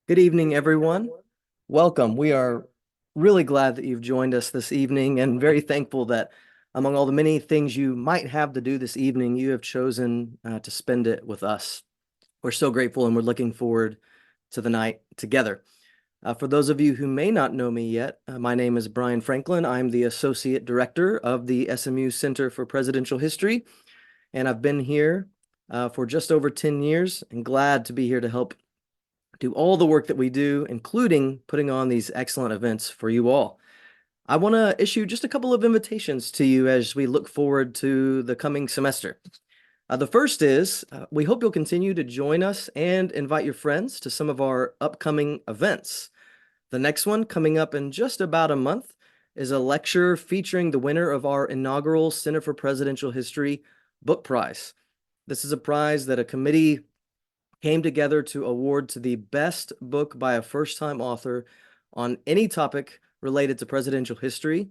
Good evening, everyone. Welcome. We are really glad that you've joined us this evening and very thankful that among all the many things you might have to do this evening, you have chosen to spend it with us. We're so grateful and we're looking forward to the night together. For those of you who may not know me yet, my name is Brian Franklin. I'm the Associate Director of the SMU Center for Presidential History, and I've been here for just over 10 years and glad to be here to help do all the work that we do, including putting on these excellent events for you all. I want to issue just a couple of invitations to you as we look forward to the coming semester. The first is we hope you'll continue to join us and invite your friends to some of our upcoming events. The next one, coming up in just about a month, is a lecture featuring the winner of our inaugural Center for Presidential History Book Prize. This is a prize that a committee came together to award to the best book by a first-time author on any topic related to presidential history.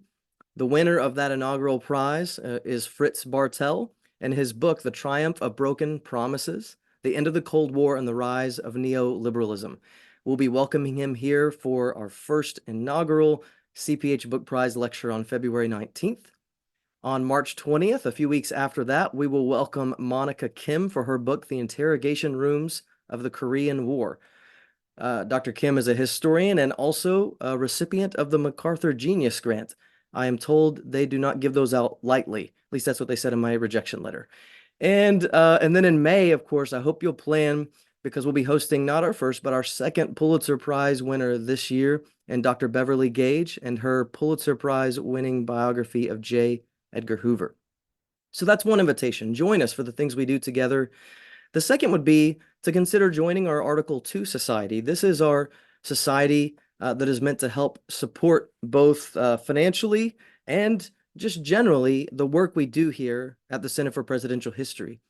The winner of that inaugural prize is Fritz Bartel, and his book, The Triumph of Broken Promises, The End of the Cold War and the Rise of Neoliberalism. We'll be welcoming him here for our first inaugural CPH Book Prize lecture on February 19th. On March 20th, a few weeks after that, we will welcome Monica Kim for her book, The Interrogation Rooms of the Korean War. Dr. Kim is a historian and also a recipient of the MacArthur Genius Grant. I am told they do not give those out lightly. At least that's what they said in my rejection letter. And then in May, of course, I hope you'll plan, because we'll be hosting not our first, but our second Pulitzer Prize winner this year, and Dr. Beverly Gage and her Pulitzer Prize winning biography of J. Edgar Hoover. So that's one invitation. Join us for the things we do together. The second would be to consider joining our Article 2 Society. This is our society that is meant to help support both financially and just generally the work we do here at the Center for Presidential History.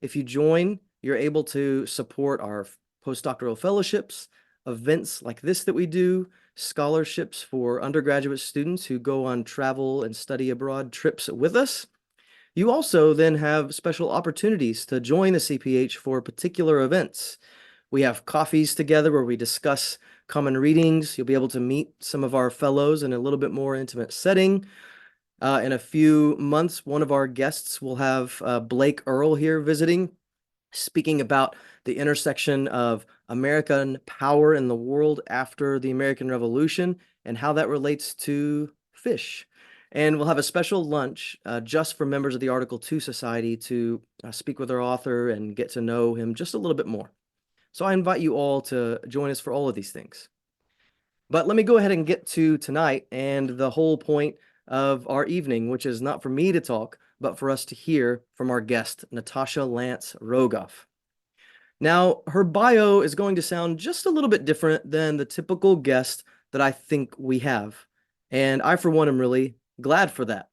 If you join, you're able to support our postdoctoral fellowships, events like this that we do, scholarships for undergraduate students who go on travel and study abroad trips with us. You also then have special opportunities to join the CPH for particular events. We have coffees together where we discuss common readings. You'll be able to meet some of our fellows in a little bit more intimate setting. In a few months, one of our guests will have Blake Earl here visiting, speaking about the intersection of American power in the world after the American Revolution and how that relates to fish. And we'll have a special lunch just for members of the Article 2 Society to speak with our author and get to know him just a little bit more. So I invite you all to join us for all of these things. But let me go ahead and get to tonight and the whole point of our evening, which is not for me to talk, but for us to hear from our guest, Natasha Lance Rogoff. Now, her bio is going to sound just a little bit different than the typical guest that I think we have. And I, for one, am really glad for that.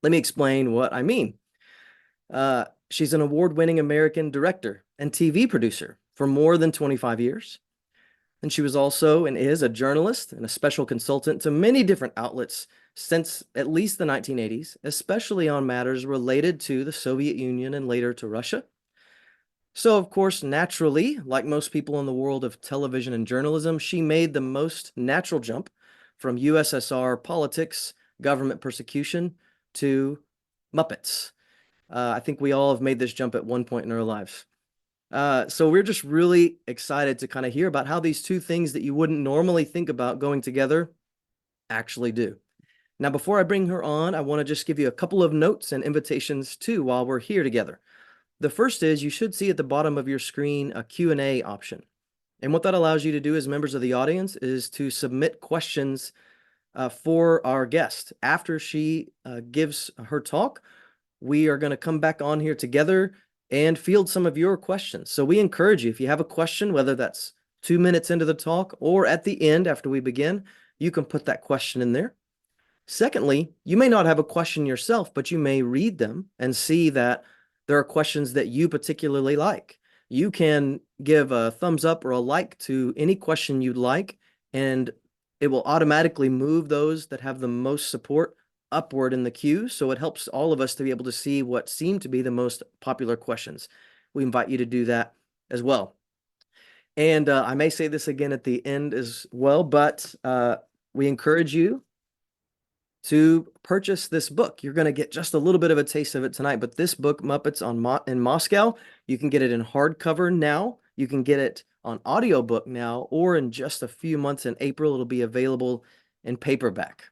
Let me explain what I mean. She's an award-winning American director and TV producer for more than 25 years. And she was also and is a journalist and a special consultant to many different outlets since at least the 1980s, especially on matters related to the Soviet Union and later to Russia. So, of course, naturally, like most people in the world of television and journalism, she made the most natural jump from USSR politics, government persecution, to Muppets. I think we all have made this jump at one point in our lives. So we're just really excited to kind of hear about how these two things that you wouldn't normally think about going together actually do. Now, before I bring her on, I want to just give you a couple of notes and invitations too while we're here together. The first is you should see at the bottom of your screen a Q&A option. And what that allows you to do as members of the audience is to submit questions for our guest. After she gives her talk, we are going to come back on here together and field some of your questions. So we encourage you, if you have a question, whether that's 2 minutes into the talk or at the end after we begin, you can put that question in there. Secondly, you may not have a question yourself, but you may read them and see that there are questions that you particularly like. You can give a thumbs up or a like to any question you'd like, and it will automatically move those that have the most support upward in the queue. So it helps all of us to be able to see what seem to be the most popular questions. We invite you to do that as well. And I may say this again at the end as well, but we encourage you to purchase this book. You're going to get just a little bit of a taste of it tonight, but this book, Muppets in Moscow, you can get it in hardcover now. You can get it on audiobook now, or in just a few months in April, it'll be available in paperback.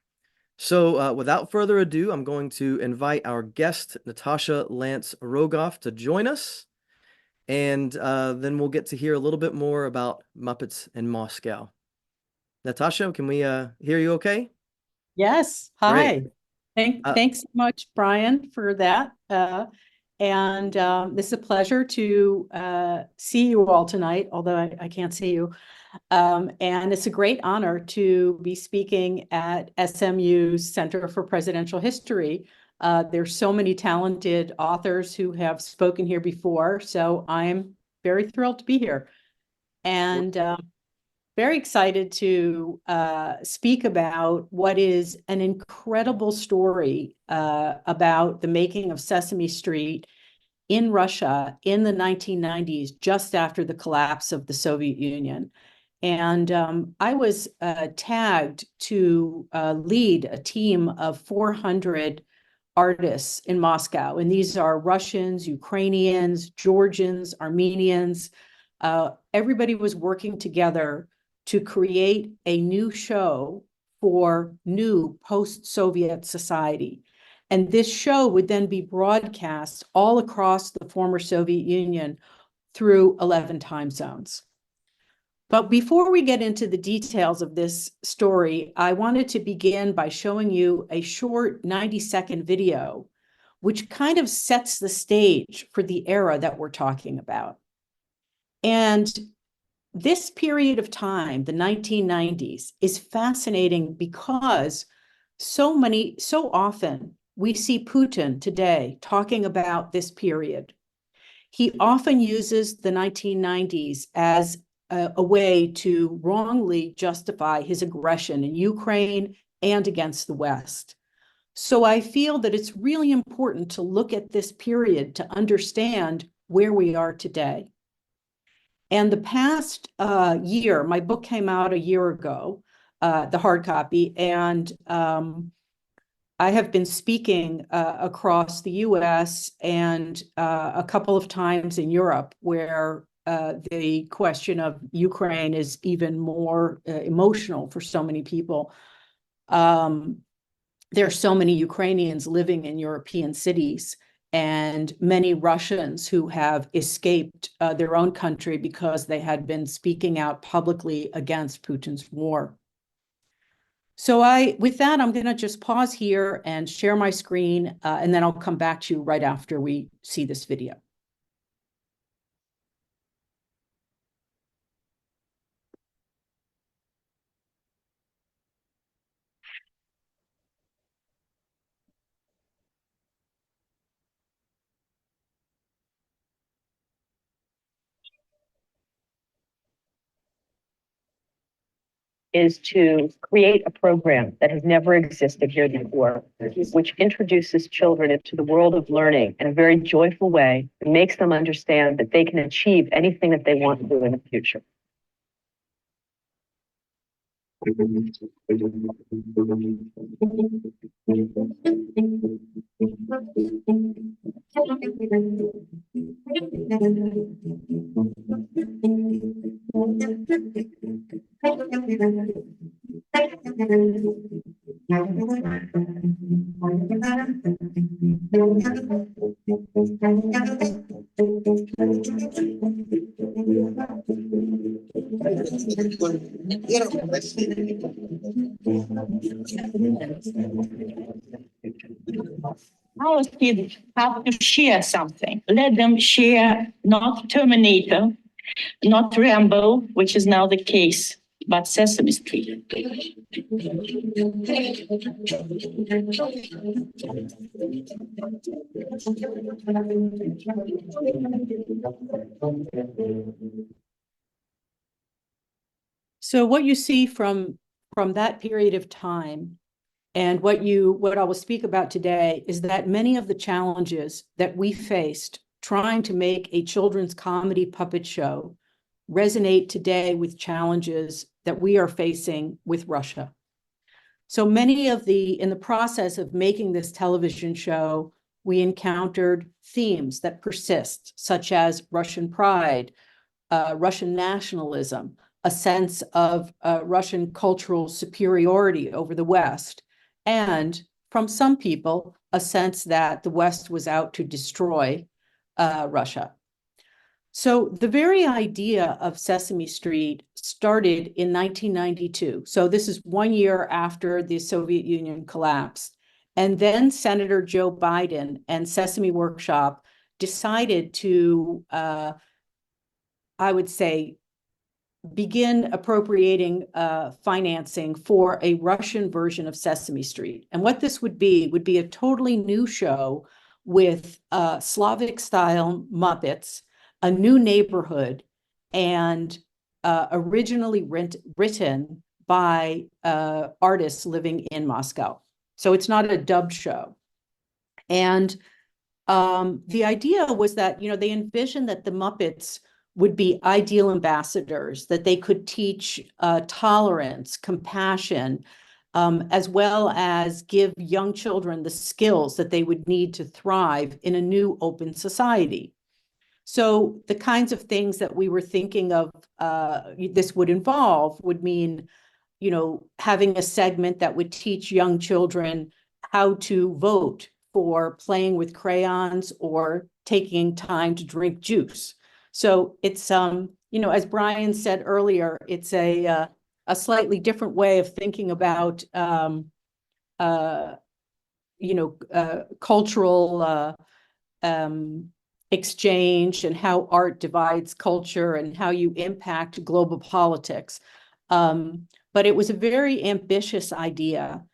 So without further ado, I'm going to invite our guest, Natasha Lance Rogoff, to join us. And then we'll get to hear a little bit more about Muppets in Moscow. Natasha, can we hear you okay? Yes. Great. Hi. Thanks so much, Brian, for that. This is a pleasure to see you all tonight, although I can't see you. And it's a great honor to be speaking at SMU's Center for Presidential History. There's so many talented authors who have spoken here before, so I'm very thrilled to be here. And very excited to speak about what is an incredible story about the making of Sesame Street in Russia in the 1990s, just after the collapse of the Soviet Union. And I was tagged to lead a team of 400 artists in Moscow. And these are Russians, Ukrainians, Georgians, Armenians. Everybody was working together to create a new show for new post-Soviet society. And this show would then be broadcast all across the former Soviet Union through 11 time zones. But before we get into the details of this story, I wanted to begin by showing you a short 90-second video, which kind of sets the stage for the era that we're talking about. And this period of time, the 1990s, is fascinating because so often we see Putin today talking about this period. He often uses the 1990s as a way to wrongly justify his aggression in Ukraine and against the West. So I feel that it's really important to look at this period to understand where we are today. And the past year, my book came out a year ago, the hard copy, and I have been speaking across the US and a couple of times in Europe, where the question of Ukraine is even more emotional for so many people. There are so many Ukrainians living in European cities, and many Russians who have escaped their own country because they had been speaking out publicly against Putin's war. So with that, I'm going to just pause here and share my screen, and then I'll come back to you right after we see this video. Is to create a program that has never existed here before, which introduces children into the world of learning in a very joyful way and makes them understand that they can achieve anything that they want to do in the future. Our kids have to share something. Let them share, not Terminator, not Rambo, which is now the case, but Sesame Street. So what you see from that period of time, and what I will speak about today, is that many of the challenges that we faced trying to make a children's comedy puppet show resonate today with challenges that we are facing with Russia. So many of in the process of making this television show, we encountered themes that persist, such as Russian pride, Russian nationalism, a sense of Russian cultural superiority over the West, and from some people, a sense that the West was out to destroy Russia. So the very idea of Sesame Street started in 1992. So this is 1 year after the Soviet Union collapsed. And then Senator Joe Biden and Sesame Workshop decided to, I would say, begin appropriating financing for a Russian version of Sesame Street. And what this would be a totally new show with Slavic-style Muppets, a new neighborhood, and originally written by artists living in Moscow. So it's not a dubbed show. And the idea was that, they envisioned that the Muppets would be ideal ambassadors, that they could teach tolerance, compassion, as well as give young children the skills that they would need to thrive in a new open society. So the kinds of things that we were thinking of this would involve would mean, having a segment that would teach young children how to vote for playing with crayons or taking time to drink juice. So it's, as Brian said earlier, it's a slightly different way of thinking about, cultural exchange and how art divides culture and how you impact global politics. But it was a very ambitious idea,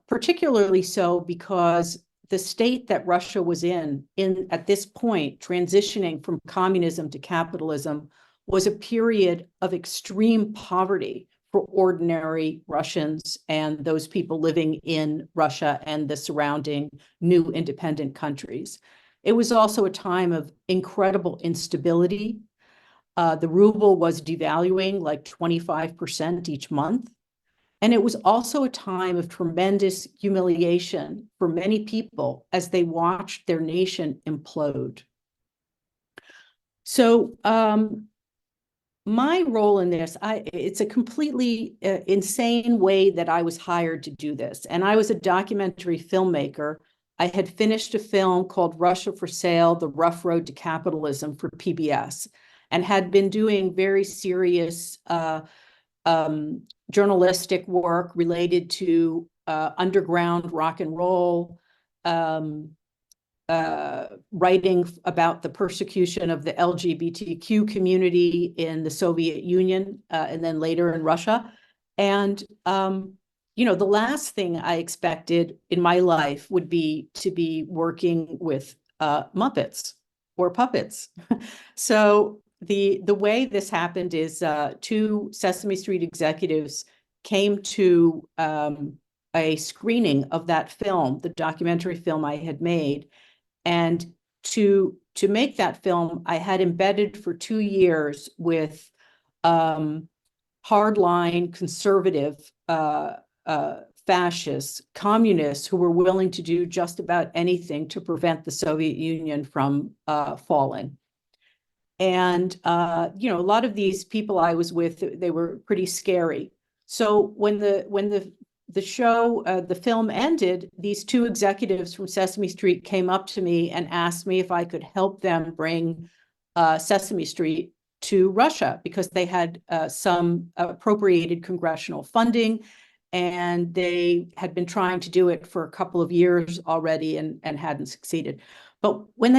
particularly so because the state that Russia was in at this point, transitioning from communism to capitalism, was a period of extreme poverty for ordinary Russians and those people living in Russia and the surrounding new independent countries. It was also a time of incredible instability. The ruble was devaluing like 25% each month. And it was also a time of tremendous humiliation for many people as they watched their nation implode. So my role in this, it's a completely insane way that I was hired to do this. And I was a documentary filmmaker. I had finished a film called Russia for Sale, The Rough Road to Capitalism for PBS, and had been doing very serious journalistic work related to underground rock and roll, writing about the persecution of the LGBTQ community in the Soviet Union and then later in Russia. And, the last thing I expected in my life would be to be working with Muppets or puppets. So the way this happened is two Sesame Street executives came to a screening of that film, the documentary film I had made. And to make that film, I had embedded for 2 years with hardline conservative fascists, communists who were willing to do just about anything to prevent the Soviet Union from falling. And, a lot of these people I was with, they were pretty scary. So when the show, the film ended, these two executives from Sesame Street came up to me and asked me if I could help them bring Sesame Street to Russia because they had some appropriated congressional funding, and they had been trying to do it for a couple of years already and hadn't succeeded. But when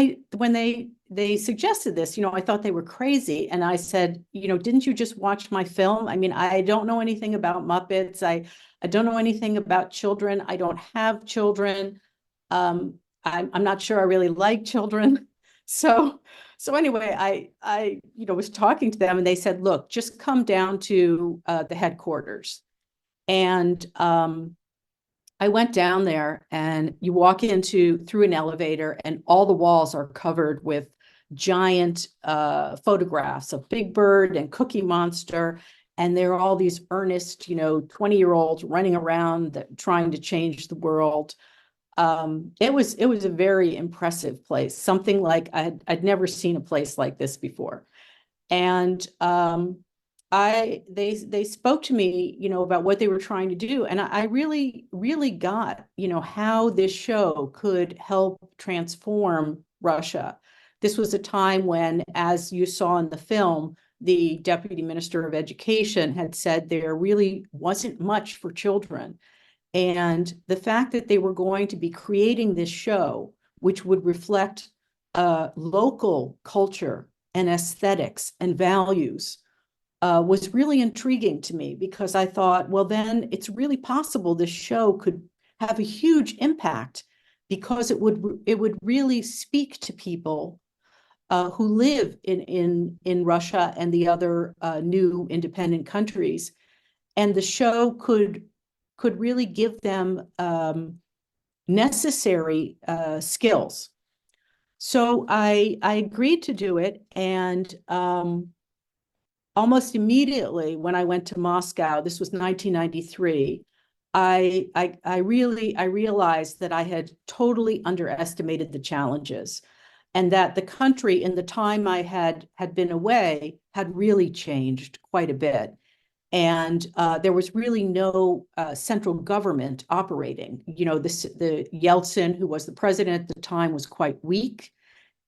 they suggested this, I thought they were crazy. And I said, didn't you just watch my film? I mean, I don't know anything about Muppets. I don't know anything about children. I don't have children. I'm not sure I really like children. So anyway, I was talking to them and they said, look, just come down to the headquarters. And I went down there, and you walk through an elevator, and all the walls are covered with giant photographs of Big Bird and Cookie Monster. And there are all these earnest, 20-year-olds running around trying to change the world. It was a very impressive place, something like I'd never seen a place like this before. And they spoke to me, about what they were trying to do. And I really, really got, how this show could help transform Russia. This was a time when, as you saw in the film, the Deputy Minister of Education had said there really wasn't much for children. And the fact that they were going to be creating this show, which would reflect local culture and aesthetics and values, was really intriguing to me, because I thought, well, then it's really possible this show could have a huge impact, because it would really speak to people who live in Russia and the other new independent countries. And the show could really give them necessary skills. So I agreed to do it, and almost immediately when I went to Moscow, this was 1993, I realized that I had totally underestimated the challenges, and that the country in the time I had been away had really changed quite a bit. And there was really no central government operating. The Yeltsin, who was the president at the time, was quite weak.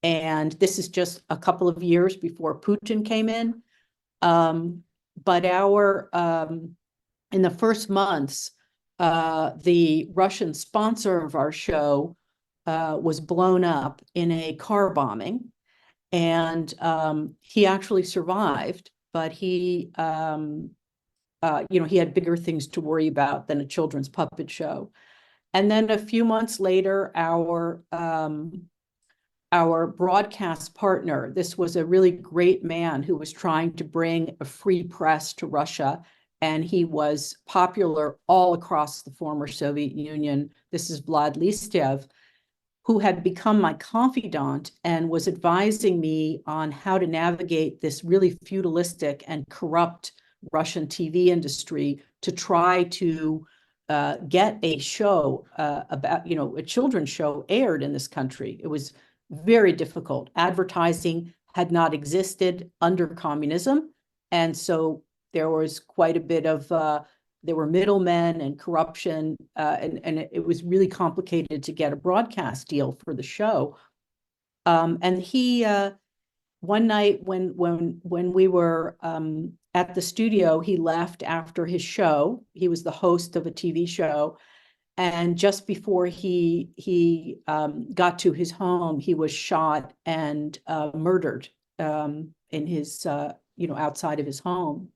And this is just a couple of years before Putin came in. But in the first months, the Russian sponsor of our show was blown up in a car bombing. And he actually survived, but he had bigger things to worry about than a children's puppet show. And then a few months later, our broadcast partner, this was a really great man who was trying to bring a free press to Russia, and he was popular all across the former Soviet Union. This is Vlad Listyev, who had become my confidant and was advising me on how to navigate this really feudalistic and corrupt Russian TV industry to try to get a show about, a children's show aired in this country. It was very difficult. Advertising had not existed under communism. And so there was quite a bit of, there were middlemen and corruption, and it was really complicated to get a broadcast deal for the show. And he, one night when we were at the studio, he left after his show. He was the host of a TV show. And just before he got to his home, he was shot and murdered in his, outside of his home.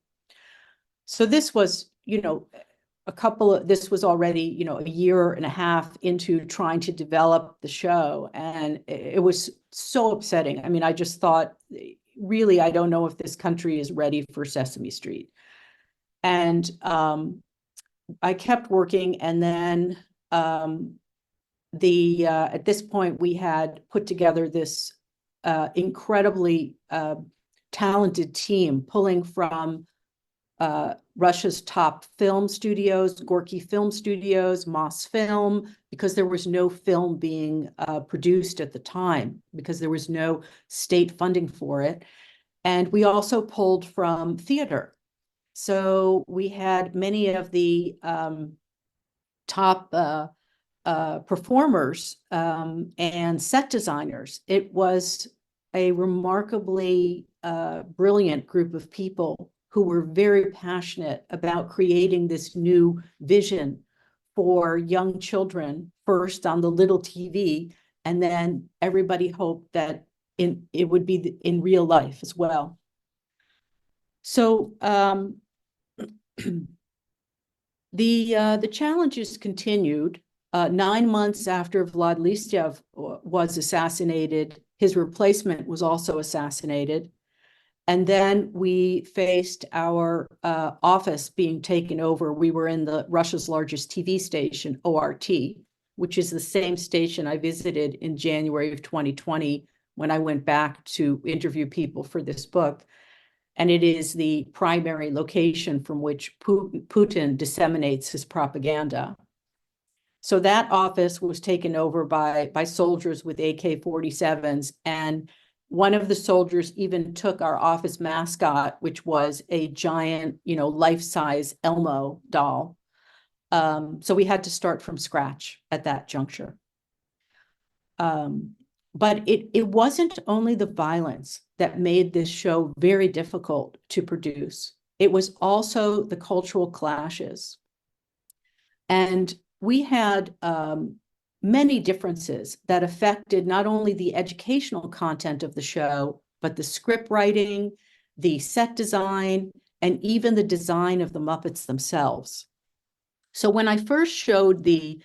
So this was, this was already, a year and a half into trying to develop the show. And it was so upsetting. I mean, I just thought, really, I don't know if this country is ready for Sesame Street. And I kept working, and then at this point we had put together this incredibly talented team, pulling from Russia's top film studios, Gorky Film Studios, Mosfilm, because there was no film being produced at the time, because there was no state funding for it. And we also pulled from theater. So we had many of the top performers and set designers. It was a remarkably brilliant group of people who were very passionate about creating this new vision for young children, first on the little TV, and then everybody hoped that it would be in real life as well. So the challenges continued. 9 months after Vlad Listyev was assassinated, his replacement was also assassinated. And then we faced our office being taken over. We were in Russia's largest TV station, ORT, which is the same station I visited in January of 2020 when I went back to interview people for this book. And it is the primary location from which Putin disseminates his propaganda. So that office was taken over by soldiers with AK-47s, and one of the soldiers even took our office mascot, which was a giant, life-size Elmo doll. So we had to start from scratch at that juncture. But it wasn't only the violence that made this show very difficult to produce. It was also the cultural clashes. And we had many differences that affected not only the educational content of the show, but the script writing, the set design, and even the design of the Muppets themselves. So when I first showed the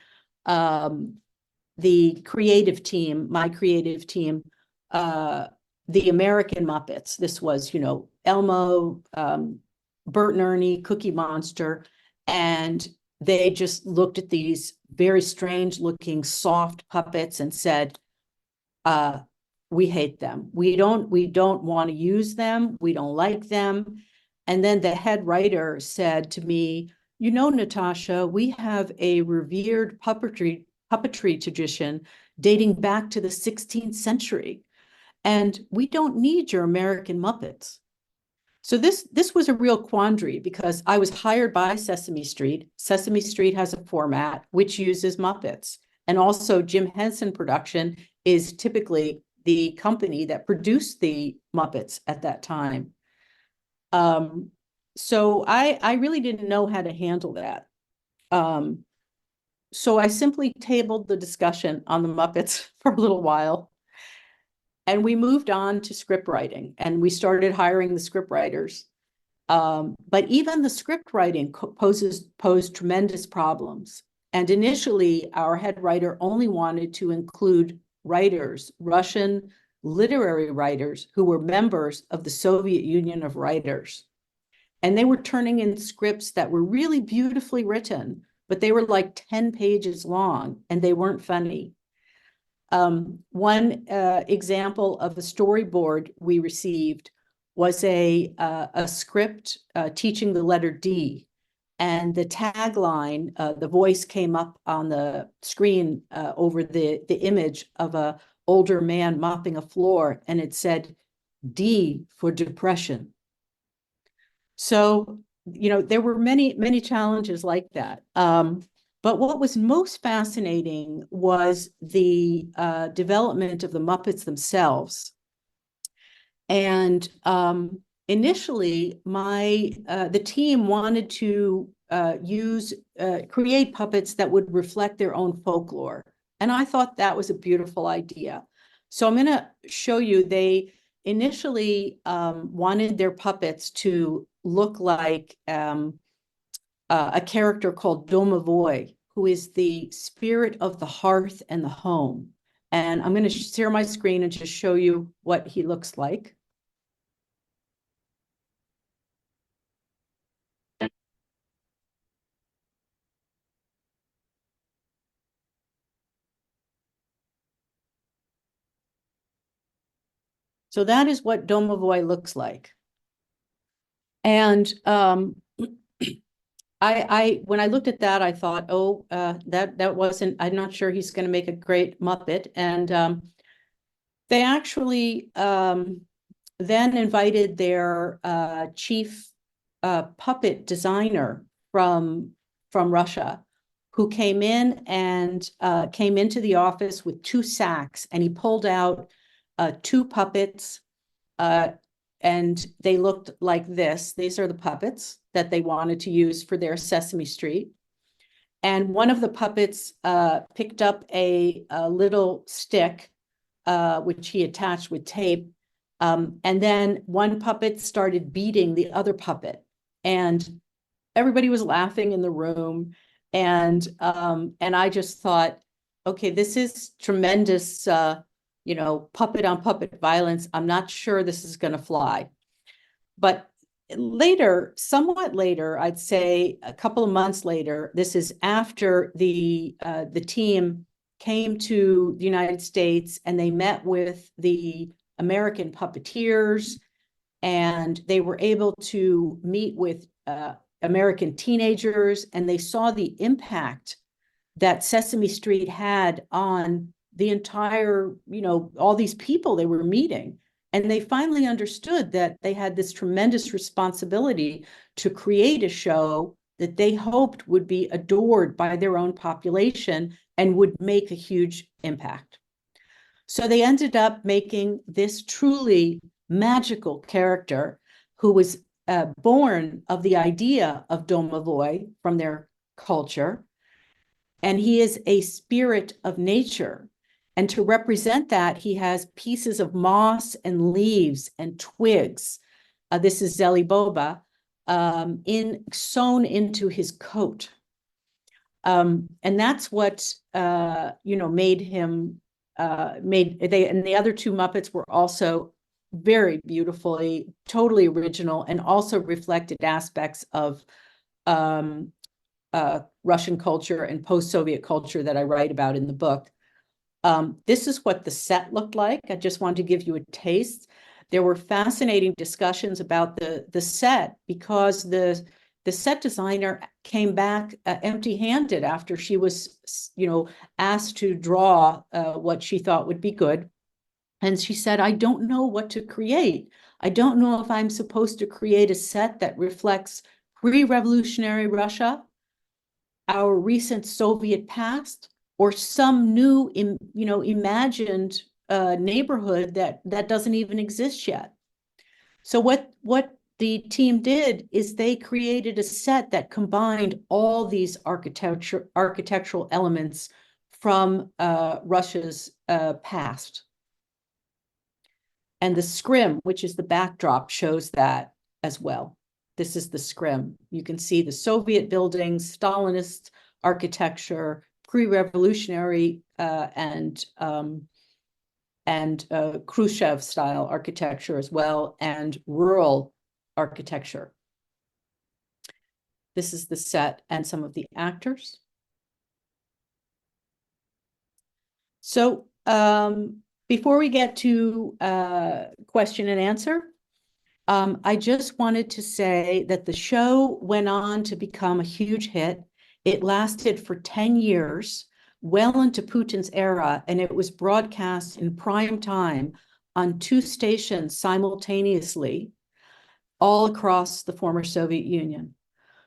creative team, my creative team, the American Muppets, this was, Elmo, Bert and Ernie, Cookie Monster, and they just looked at these very strange looking soft puppets and said, we hate them. We don't want to use them. We don't like them. And then the head writer said to me, Natasha, we have a revered puppetry tradition dating back to the 16th century, and we don't need your American Muppets. So this was a real quandary because I was hired by Sesame Street. Sesame Street has a format which uses Muppets. And also Jim Henson Production is typically the company that produced the Muppets at that time. So I really didn't know how to handle that. So I simply tabled the discussion on the Muppets for a little while. And we moved on to script writing, and we started hiring the script writers. But even the script writing posed tremendous problems. And initially, our head writer only wanted to include writers, Russian literary writers who were members of the Soviet Union of Writers. And they were turning in scripts that were really beautifully written, but they were like 10 pages long and they weren't funny. One example of a storyboard we received was a script teaching the letter D. And the tagline, the voice came up on the screen over the image of an older man mopping a floor, and it said, D for depression. So, there were many challenges like that. But what was most fascinating was the development of the Muppets themselves. And initially, the team wanted to create puppets that would reflect their own folklore. And I thought that was a beautiful idea. So I'm going to show you, they initially wanted their puppets to look like a character called Domovoy, who is the spirit of the hearth and the home. And I'm going to share my screen and just show you what he looks like. So that is what Domovoy looks like. And when I looked at that, I thought, oh, that wasn't, I'm not sure he's going to make a great Muppet. And they actually then invited their chief puppet designer from Russia, who came in and came into the office with 2 sacks, and he pulled out 2 puppets, and they looked like this. These are the puppets that they wanted to use for their Sesame Street. And one of the puppets picked up a little stick, which he attached with tape. And then one puppet started beating the other puppet. And everybody was laughing in the room. And I just thought, okay, this is tremendous, puppet on puppet violence. I'm not sure this is going to fly. But later, somewhat later, I'd say a couple of months later, this is after the team came to the United States and they met with the American puppeteers, and they were able to meet with American teenagers, and they saw the impact that Sesame Street had on the entire, all these people they were meeting. And they finally understood that they had this tremendous responsibility to create a show that they hoped would be adored by their own population and would make a huge impact. So they ended up making this truly magical character who was born of the idea of Domovoi from their culture. And he is a spirit of nature. And to represent that, he has pieces of moss and leaves and twigs. This is Zeliboba, sewn into his coat. And that's what, made him, and the other two Muppets were also very beautifully, totally original, and also reflected aspects of Russian culture and post-Soviet culture that I write about in the book. This is what the set looked like. I just wanted to give you a taste. There were fascinating discussions about the set, because the set designer came back empty-handed after she was, asked to draw what she thought would be good. And she said, I don't know what to create. I don't know if I'm supposed to create a set that reflects pre-revolutionary Russia, our recent Soviet past, or some new, imagined neighborhood that doesn't even exist yet. So what the team did is they created a set that combined all these architectural elements from Russia's past. And the scrim, which is the backdrop, shows that as well. This is the scrim. You can see the Soviet buildings, Stalinist architecture, pre-revolutionary and Khrushchev style architecture as well, and rural architecture. This is the set and some of the actors. So before we get to question and answer, I just wanted to say that the show went on to become a huge hit. It lasted for 10 years, well into Putin's era, and it was broadcast in prime time on 2 stations simultaneously, all across the former Soviet Union.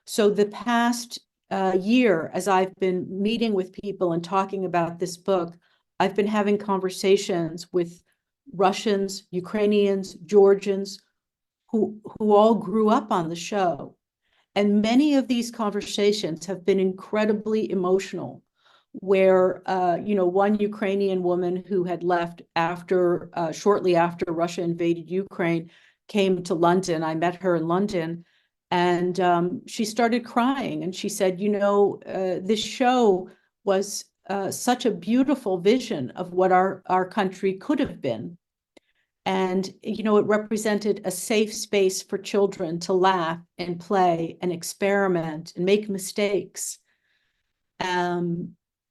So the past year, as I've been meeting with people and talking about this book, I've been having conversations with Russians, Ukrainians, Georgians, who all grew up on the show. And many of these conversations have been incredibly emotional, where, one Ukrainian woman who had left shortly after Russia invaded Ukraine came to London. I met her in London, and she started crying. And she said, this show was such a beautiful vision of what our country could have been. And, it represented a safe space for children to laugh and play and experiment and make mistakes.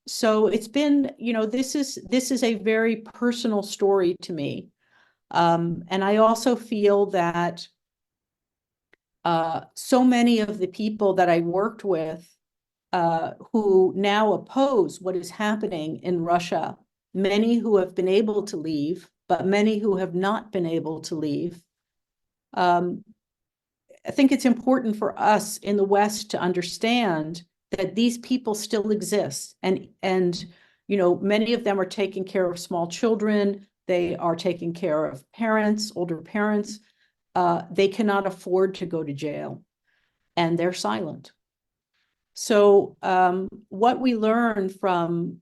So it's been, this is a very personal story to me. And I also feel that so many of the people that I worked with who now oppose what is happening in Russia, many who have been able to leave, but many who have not been able to leave. I think it's important for us in the West to understand that these people still exist. And many of them are taking care of small children. They are taking care of parents, older parents. They cannot afford to go to jail, and they're silent. So what we learn from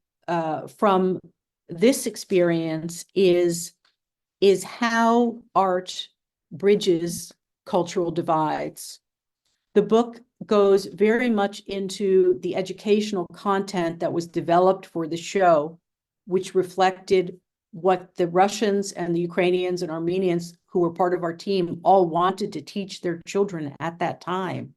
this experience is how art bridges cultural divides. The book goes very much into the educational content that was developed for the show, which reflected what the Russians and the Ukrainians and Armenians who were part of our team all wanted to teach their children at that time.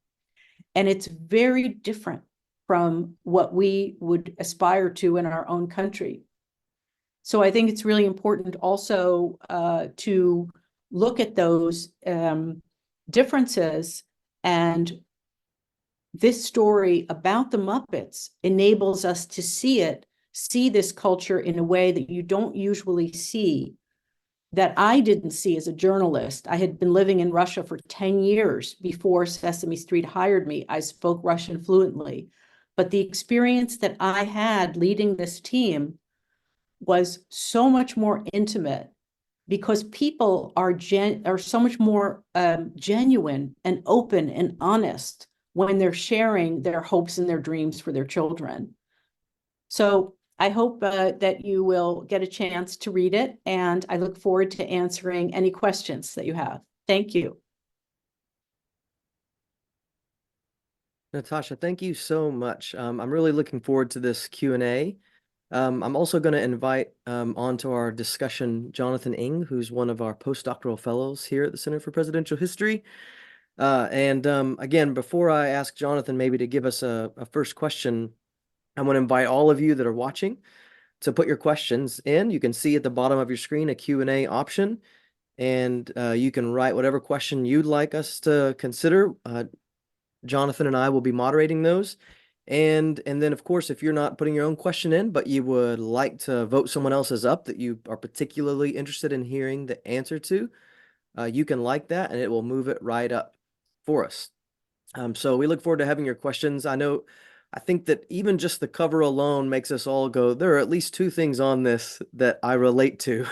And it's very different from what we would aspire to in our own country. So I think it's really important also to look at those differences, and this story about the Muppets enables us to see this culture in a way that you don't usually see, that I didn't see as a journalist. I had been living in Russia for 10 years before Sesame Street hired me. I spoke Russian fluently, but the experience that I had leading this team was so much more intimate, because people are so much more genuine and open and honest when they're sharing their hopes and their dreams for their children. So I hope that you will get a chance to read it, and I look forward to answering any questions that you have. Thank you. Natasha, thank you so much. I'm really looking forward to this Q&A. I'm also going to invite onto our discussion Jonathan Ng, who's one of our postdoctoral fellows here at the Center for Presidential History. Again, before I ask Jonathan maybe to give us a first question, I want to invite all of you that are watching to put your questions in. You can see at the bottom of your screen a Q&A option, and you can write whatever question you'd like us to consider. Jonathan and I will be moderating those. And then, of course, if you're not putting your own question in, but you would like to vote someone else's up that you are particularly interested in hearing the answer to, you can like that, and it will move it right up for us. So we look forward to having your questions. I think that even just the cover alone makes us all go, there are at least two things on this that I relate to,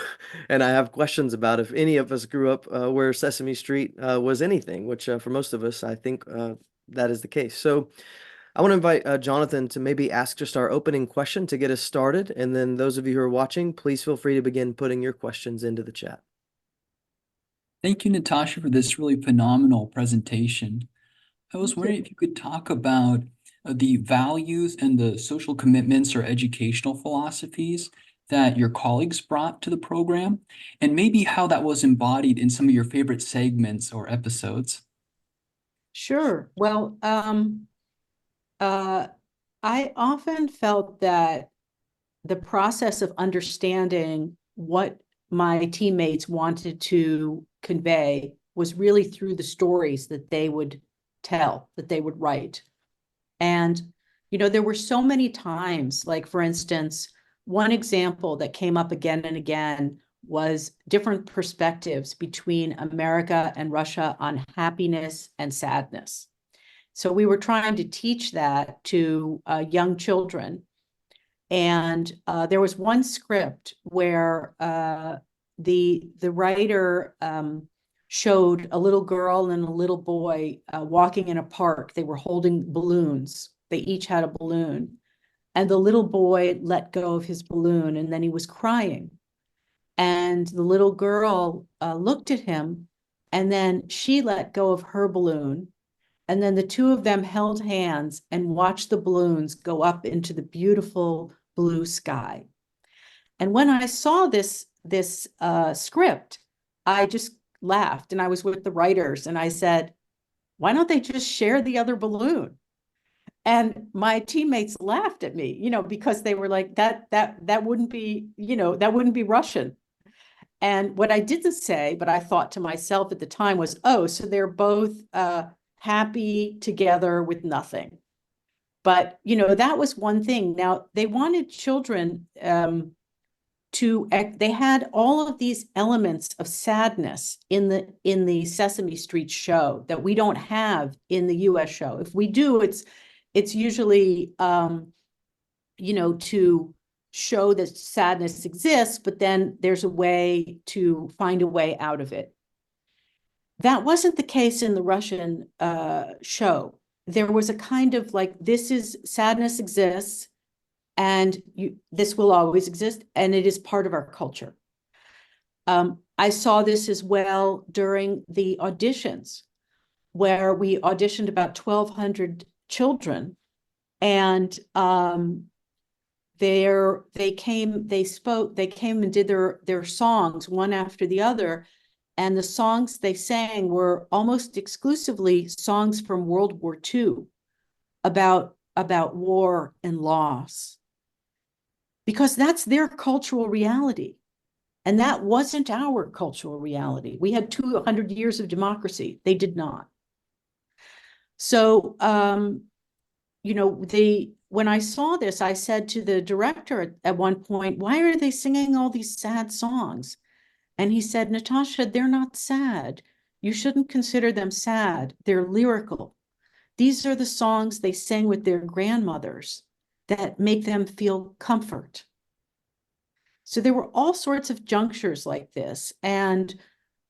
and I have questions about. If any of us grew up where Sesame Street was anything, which for most of us, I think that is the case. So I want to invite Jonathan to maybe ask just our opening question to get us started. And then those of you who are watching, please feel free to begin putting your questions into the chat. Thank you, Natasha, for this really phenomenal presentation. I was wondering if you could talk about the values and the social commitments or educational philosophies that your colleagues brought to the program, and maybe how that was embodied in some of your favorite segments or episodes. Sure. Well, I often felt that the process of understanding what my teammates wanted to convey was really through the stories that they would tell, that they would write. And, there were so many times, like, for instance, one example that came up again and again was different perspectives between America and Russia on happiness and sadness. So we were trying to teach that to young children. And there was one script where the writer showed a little girl and a little boy walking in a park. They were holding balloons. They each had a balloon. And the little boy let go of his balloon, and then he was crying. And the little girl looked at him, and then she let go of her balloon. And then the two of them held hands and watched the balloons go up into the beautiful blue sky. And when I saw this script, I just laughed, and I was with the writers, and I said, why don't they just share the other balloon? And my teammates laughed at me, because they were like, that wouldn't be, that wouldn't be Russian. And what I didn't say, but I thought to myself at the time was, oh, so they're both happy together with nothing. But, that was one thing. Now, they wanted children they had all of these elements of sadness in the Sesame Street show that we don't have in the US show. If we do, it's usually, to show that sadness exists, but then there's a way to find a way out of it. That wasn't the case in the Russian show. There was a kind of like, sadness exists, and this will always exist, and it is part of our culture. I saw this as well during the auditions, where we auditioned about 1,200 children, and they came and did their songs one after the other. And the songs they sang were almost exclusively songs from World War II about about war and loss, because that's their cultural reality. And that wasn't our cultural reality. We had 200 years of democracy. They did not. So, when I saw this, I said to the director at one point, why are they singing all these sad songs? And he said, Natasha, they're not sad. You shouldn't consider them sad. They're lyrical. These are the songs they sang with their grandmothers that make them feel comfort. So there were all sorts of junctures like this. And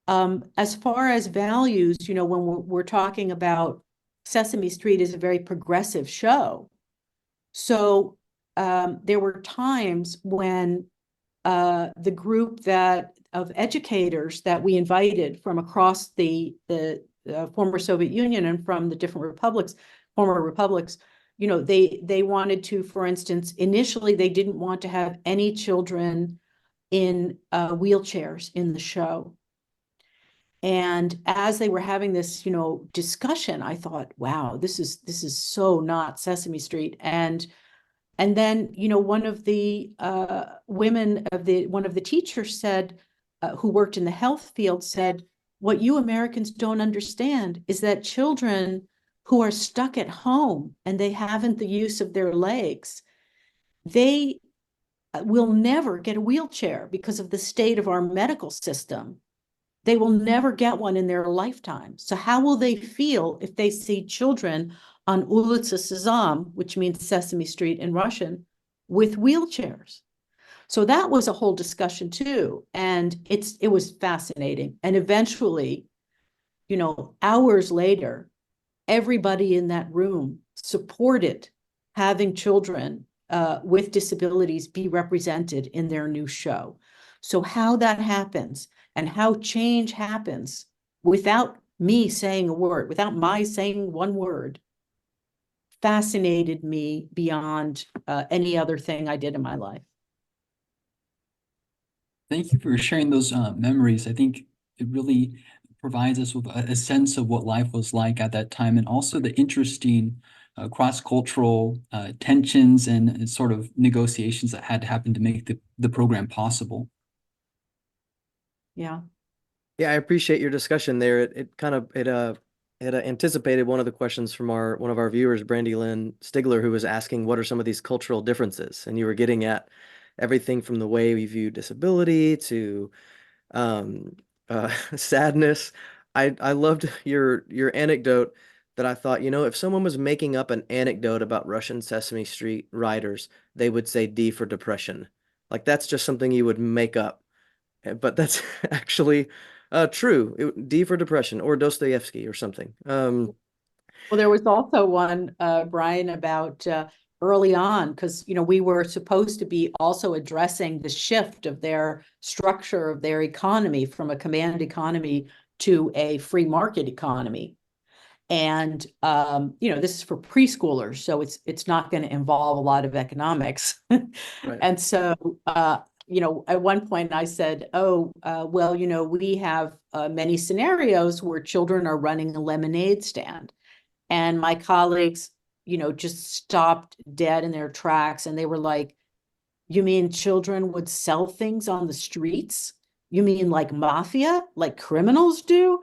as far as values, when we're talking about Sesame Street is a very progressive show. So there were times when the group of educators that we invited from across the former Soviet Union and from the different former republics, they wanted to, for instance, initially they didn't want to have any children in wheelchairs in the show. And as they were having this, discussion, I thought, wow, this is so not Sesame Street. And then, one of the women one of the teachers said, who worked in the health field said, what you Americans don't understand is that children who are stuck at home and they haven't the use of their legs, they will never get a wheelchair because of the state of our medical system. They will never get one in their lifetime. So how will they feel if they see children on Ulitsa Sezam, which means Sesame Street in Russian, with wheelchairs? So that was a whole discussion too. And it was fascinating. And eventually, hours later, everybody in that room supported having children with disabilities be represented in their new show. So how that happens and how change happens without me saying a word, without my saying one word, fascinated me beyond any other thing I did in my life. Thank you for sharing those memories. I think it really provides us with a sense of what life was like at that time, and also the interesting cross-cultural tensions and sort of negotiations that had to happen to make the program possible. Yeah. Yeah, I appreciate your discussion there. It anticipated one of the questions from one of our viewers, Brandy Lynn Stigler, who was asking what are some of these cultural differences, and you were getting at everything from the way we view disability to sadness. I loved your anecdote that I thought, if someone was making up an anecdote about Russian Sesame Street writers, they would say D for depression. Like that's just something you would make up. But that's actually true. D for depression or Dostoevsky or something. Well, there was also one, Brian, about early on, because we were supposed to be also addressing the shift of their structure of their economy from a command economy to a free market economy. And this is for preschoolers, so it's not going to involve a lot of economics. Right. And so at one point I said, we have many scenarios where children are running a lemonade stand. And my colleagues, just stopped dead in their tracks. And they were like, you mean children would sell things on the streets? You mean like mafia, like criminals do?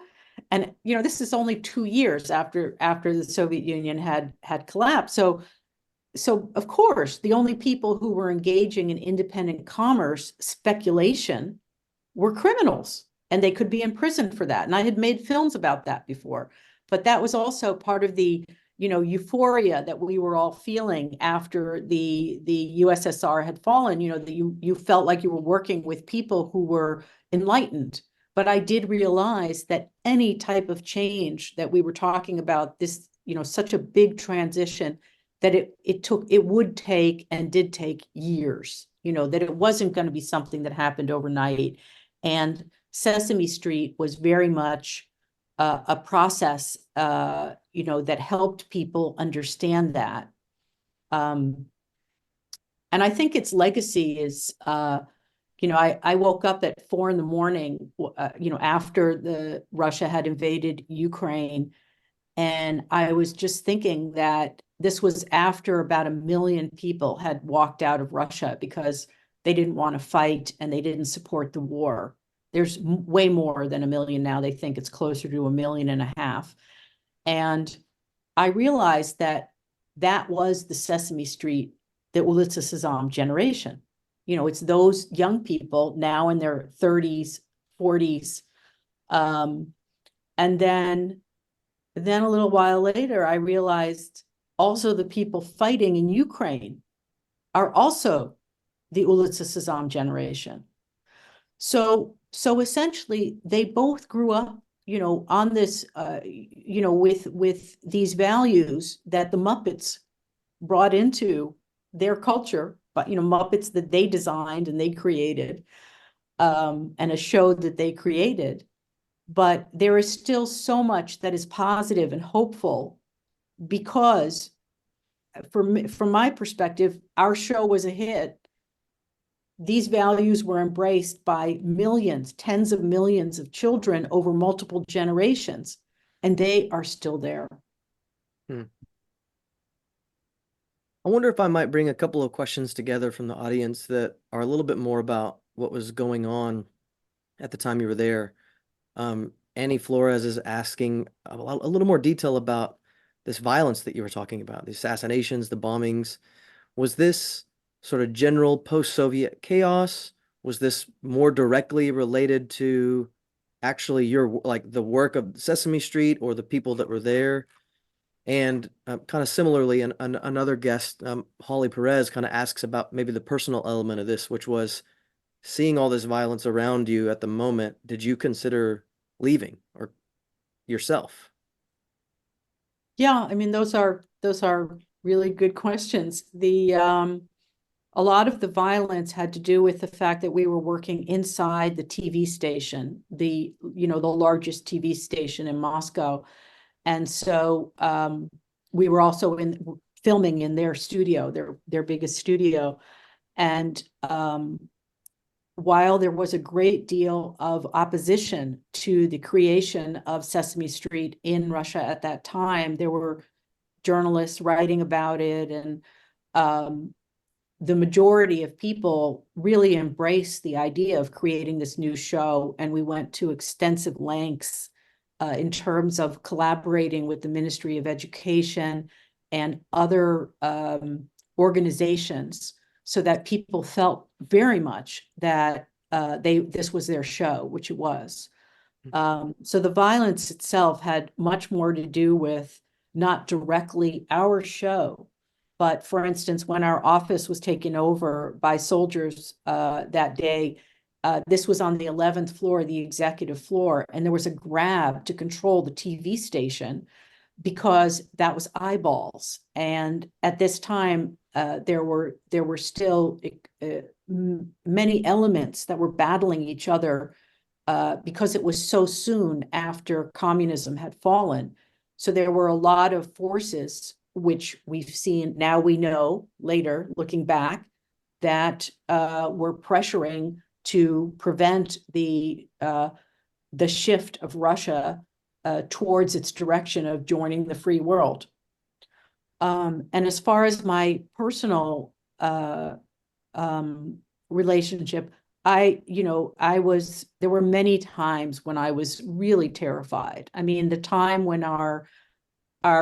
And, this is only 2 years after the Soviet Union had collapsed. So of course, the only people who were engaging in independent commerce speculation were criminals, and they could be in prison for that. And I had made films about that before, but that was also part of the, euphoria that we were all feeling after the USSR had fallen, that you felt like you were working with people who were enlightened. But I did realize that any type of change that we were talking about, this, such a big transition, that it would take and did take years, that it wasn't going to be something that happened overnight. And Sesame Street was very much a process, that helped people understand that. And I think its legacy is, I woke up at 4 a.m, after Russia had invaded Ukraine. And I was just thinking that this was after about 1 million people had walked out of Russia because they didn't want to fight and they didn't support the war. There's way more than 1 million now. They think it's closer to 1.5 million. And I realized that that was the Sesame Street, the Ulitsa Sezam generation. You know, it's those young people now in their 30s, 40s. And then a little while later, I realized also the people fighting in Ukraine are also the Ulitsa Sezam generation. So essentially, they both grew up, you know, on this, you know, with these values that the Muppets brought into their culture, but, you know, Muppets that they designed and they created, and a show that they created. But there is still so much that is positive and hopeful because from my perspective, our show was a hit. These values were embraced by millions, tens of millions of children over multiple generations, and they are still there. I wonder if I might bring a couple of questions together from the audience that are a little bit more about what was going on at the time you were there. Annie Flores is asking a little more detail about this violence that you were talking about, the assassinations, the bombings. Was this sort of general post-Soviet chaos? Was this more directly related to actually your, like, the work of Sesame Street or the people that were there? And kind of similarly, another guest, Holly Perez, kind of asks about maybe the personal element of this, which was seeing all this violence around you at the moment. Did you consider leaving or yourself? Yeah, I mean, those are really good questions. A lot of the violence had to do with the fact that we were working inside the TV station, you know, the largest TV station in Moscow. And so we were also filming in their studio, their biggest studio. And while there was a great deal of opposition to the creation of Sesame Street in Russia at that time, there were journalists writing about it, and the majority of people really embraced the idea of creating this new show. And we went to extensive lengths in terms of collaborating with the Ministry of Education and other organizations, so that people felt very much that this was their show, which it was. So the violence itself had much more to do with not directly our show, but for instance, when our office was taken over by soldiers that day, this was on the 11th floor, the executive floor, and there was a grab to control the TV station because that was eyeballs. And at this time, there were still many elements that were battling each other because it was so soon after communism had fallen. So there were a lot of forces which we've seen, now we know later, looking back, that were pressuring to prevent the shift of Russia towards its direction of joining the free world. And as far as my personal relationship, there were many times when I was really terrified. I mean, the time when our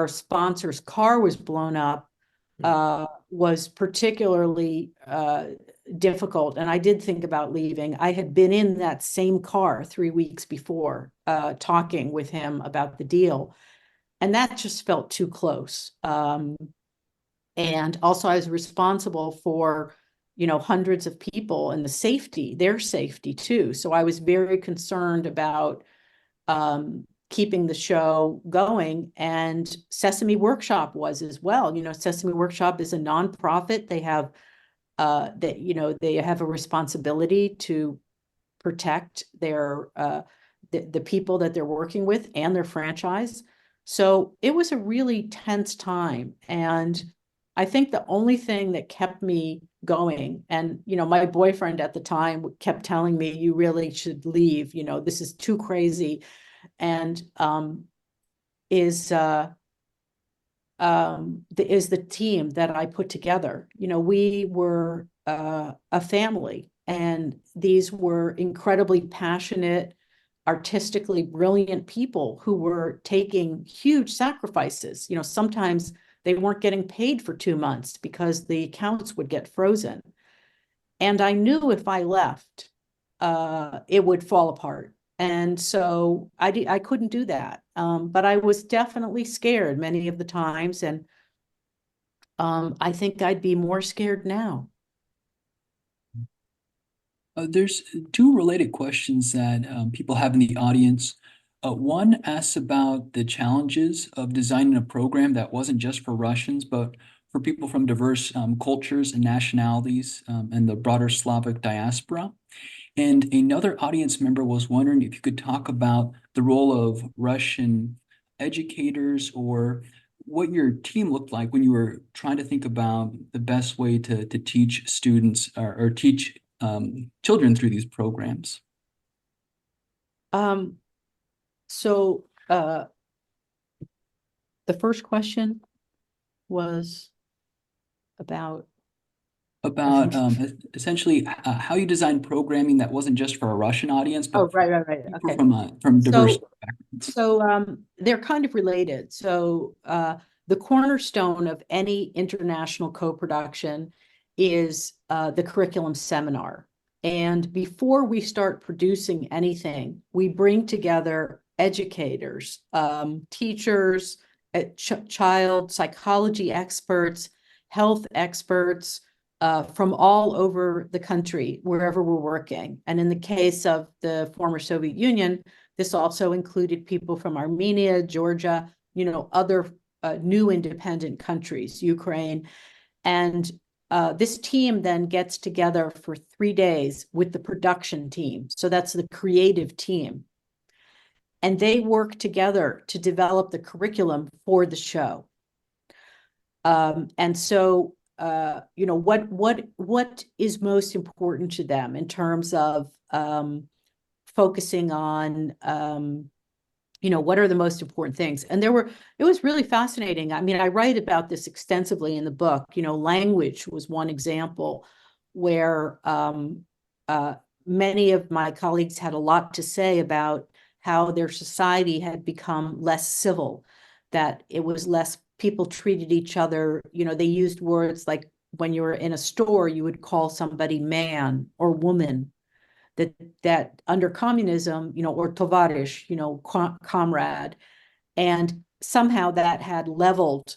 sponsor's car was blown up was particularly difficult. And I did think about leaving. I had been in that same car 3 weeks before, talking with him about the deal. And that just felt too close. And also I was responsible for, you know, hundreds of people and their safety too. So I was very concerned about keeping the show going, and Sesame Workshop was as well. You know, Sesame Workshop is a nonprofit. They have they have a responsibility to protect their the people that they're working with and their franchise. So it was a really tense time, and I think the only thing that kept me going, and you know, my boyfriend at the time kept telling me, "You really should leave. You know, this is too crazy." And is the team that I put together. You know, we were a family, and these were incredibly passionate, artistically brilliant people who were taking huge sacrifices. You know, sometimes they weren't getting paid for 2 months because the accounts would get frozen. And I knew if I left, it would fall apart. And so I couldn't do that. But I was definitely scared many of the times. And I think I'd be more scared now. There's two related questions that people have in the audience. One asks about the challenges of designing a program that wasn't just for Russians, but for people from diverse cultures and nationalities and the broader Slavic diaspora. And another audience member was wondering if you could talk about the role of Russian educators or what your team looked like when you were trying to think about the best way to teach students or teach children through these programs. So the first question was about Essentially how you design programming that wasn't just for a Russian audience, but right. people Okay. from diverse backgrounds. So they're kind of related. So the cornerstone of any international co-production is the curriculum seminar. And before we start producing anything, we bring together educators, teachers, child psychology experts, health experts, from all over the country, wherever we're working. And in the case of the former Soviet Union, this also included people from Armenia, Georgia, you know, other new independent countries, Ukraine. And this team then gets together for 3 days with the production team. So that's the creative team. And they work together to develop the curriculum for the show. And so you know, what is most important to them in terms of focusing on, you know, what are the most important things? And it was really fascinating. I mean, I write about this extensively in the book. You know, language was one example where many of my colleagues had a lot to say about how their society had become less civil, that it was less, people treated each other, you know, they used words like when you were in a store, you would call somebody man or woman, that under communism, you know, or tovarish, you know, comrade, and somehow that had leveled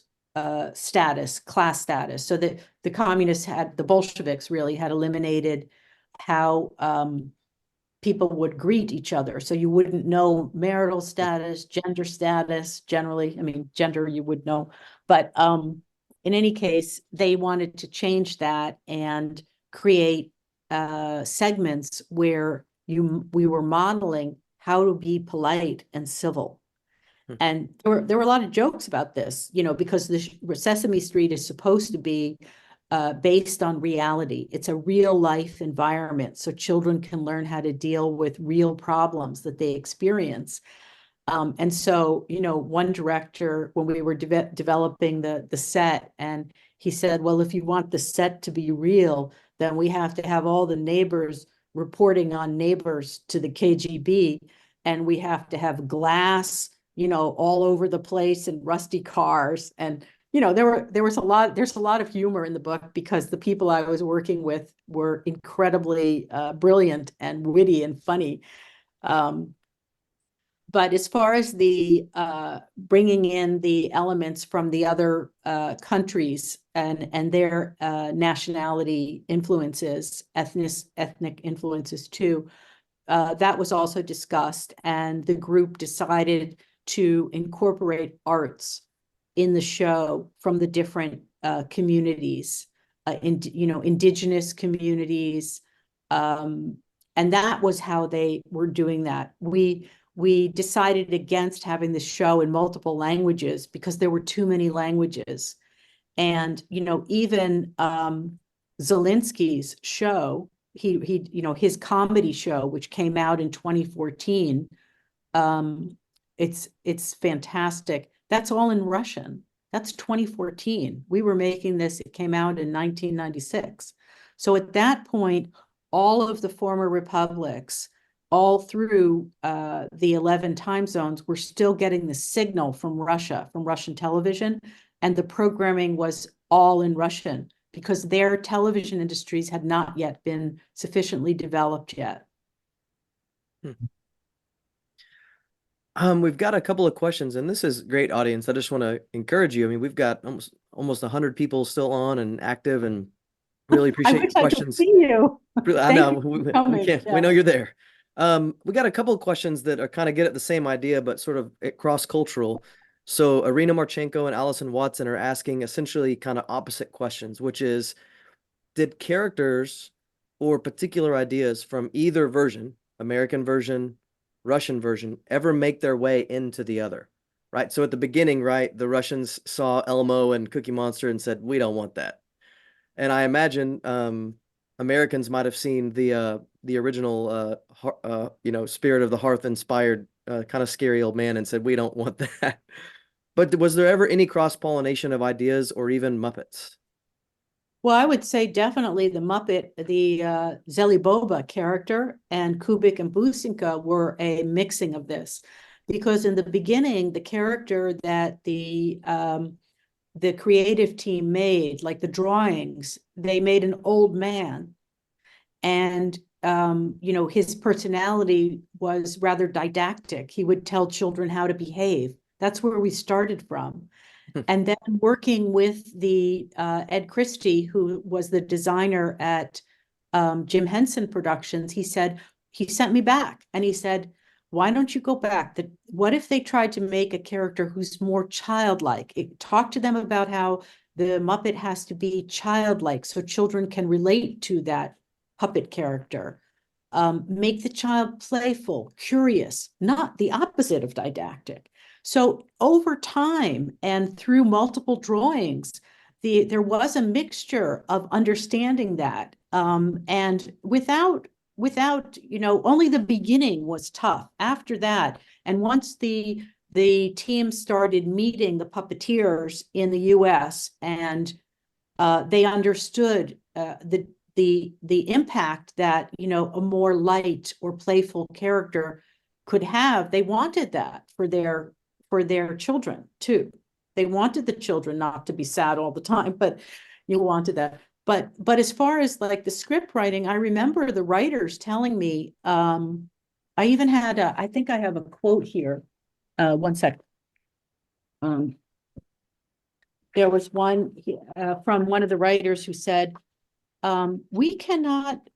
status, class status, so that the communists had, the Bolsheviks really had eliminated how people would greet each other. So you wouldn't know marital status, gender status, generally. I mean, gender you would know, but in any case, they wanted to change that and create segments where we were modeling how to be polite and civil. And there were a lot of jokes about this, you know, because the Sesame Street is supposed to be based on reality. It's a real life environment, so children can learn how to deal with real problems that they experience. And so, you know, one director, when we were developing the set, and he said, well, if you want the set to be real, then we have to have all the neighbors reporting on neighbors to the KGB, and we have to have glass, you know, all over the place, and rusty cars. And you know, there's a lot of humor in the book because the people I was working with were incredibly brilliant and witty and funny. But as far as the bringing in the elements from the other countries and their nationality influences, ethnic influences too, that was also discussed, and the group decided to incorporate arts in the show from the different communities, you know, indigenous communities, and that was how they were doing that. We decided against having the show in multiple languages because there were too many languages. And, you know, even Zelensky's show, he, you know, his comedy show, which came out in 2014, it's fantastic. That's all in Russian. That's 2014. We were making this, it came out in 1996. So at that point, all of the former republics, all through the 11 time zones, were still getting the signal from Russia, from Russian television, and the programming was all in Russian because their television industries had not yet been sufficiently developed yet. We've got a couple of questions, and this is great, audience. I just want to encourage you. I mean, we've got almost 100 people still on and active, and really I appreciate wish your I could questions. see you. I Thank know you for we coming. can't. We Yeah. know you're there. We got a couple of questions that are kind of get at the same idea, but sort of cross-cultural. So Irina Marchenko and Allison Watson are asking essentially kind of opposite questions, which is, did characters or particular ideas from either version, American version, Russian version, ever make their way into the other? Right. So at the beginning, right, the Russians saw Elmo and Cookie Monster and said, we don't want that. And I imagine Americans might have seen the original Spirit of the Hearth inspired kind of scary old man and said, we don't want that. But was there ever any cross-pollination of ideas or even Muppets? Well, I would say definitely the Muppet, the Zeliboba character, and Kubik and Businka were a mixing of this. Because in the beginning, the character that the creative team made, like the drawings, they made an old man. And, his personality was rather didactic. He would tell children how to behave. That's where we started from. And then working with the Ed Christie, who was the designer at Jim Henson Productions, he sent me back and he said, why don't you go back? What if they tried to make a character who's more childlike? Talk to them about how the Muppet has to be childlike so children can relate to that puppet character. Make the child playful, curious, not the opposite of didactic. So over time and through multiple drawings, there was a mixture of understanding that. And without, only the beginning was tough. After that, and once the team started meeting the puppeteers in the US and they understood the impact that, a more light or playful character could have, they wanted that for their children too. They wanted the children not to be sad all the time, but you wanted that. But as far as like the script writing, I remember the writers telling me, I even had I think I have a quote here. One sec. There was one from one of the writers who said, we cannot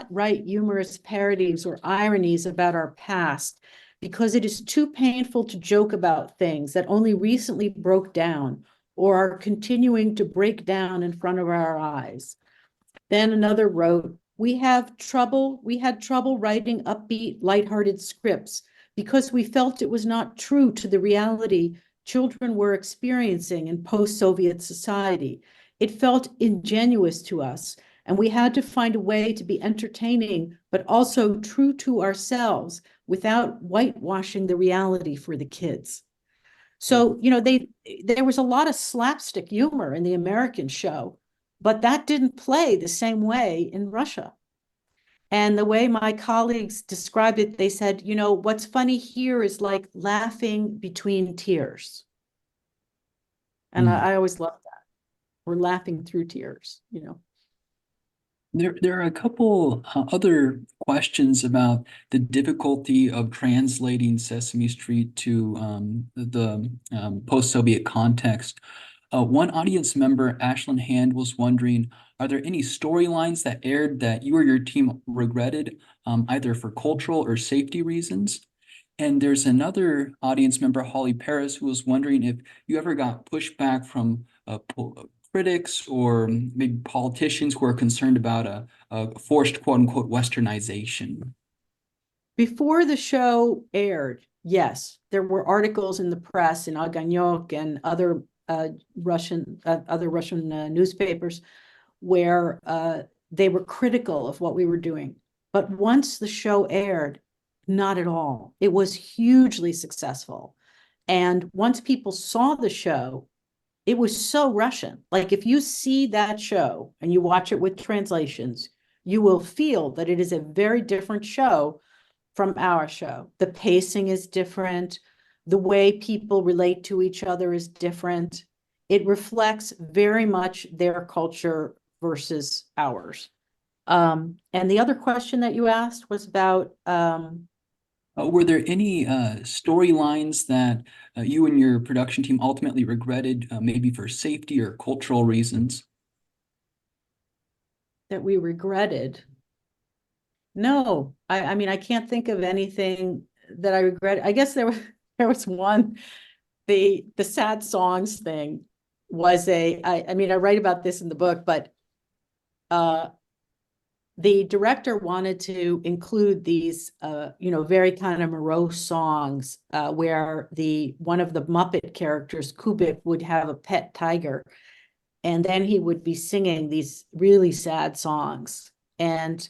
write humorous parodies or ironies about our past because it is too painful to joke about things that only recently broke down or are continuing to break down in front of our eyes. Then another wrote, we had trouble writing upbeat, lighthearted scripts because we felt it was not true to the reality children were experiencing in post-Soviet society. It felt ingenuous to us, and we had to find a way to be entertaining, but also true to ourselves without whitewashing the reality for the kids. So, there was a lot of slapstick humor in the American show, but that didn't play the same way in Russia. And the way my colleagues described it, they said, what's funny here is like laughing between tears. And I always love that. We're laughing through tears, There are a couple other questions about the difficulty of translating Sesame Street to the post-Soviet context. One audience member, Ashlyn Hand, was wondering, are there any storylines that aired that you or your team regretted, either for cultural or safety reasons? And there's another audience member, Holly Paris, who was wondering if you ever got pushback from critics or maybe politicians who are concerned about a forced quote unquote westernization. Before the show aired, yes, there were articles in the press in Oganyok and other Russian newspapers where they were critical of what we were doing. But once the show aired, not at all. It was hugely successful. And once people saw the show, it was so Russian. Like if you see that show and you watch it with translations, you will feel that it is a very different show from our show. The pacing is different. The way people relate to each other is different. It reflects very much their culture versus ours. And the other question that you asked was about Were there any storylines that you and your production team ultimately regretted, maybe for safety or cultural reasons? that we regretted. No, I mean, I can't think of anything that I regret. I guess there was one, the sad songs thing was I mean, I write about this in the book, but the director wanted to include these, very kind of morose songs where one of the Muppet characters, Kubik, would have a pet tiger, and then he would be singing these really sad songs. And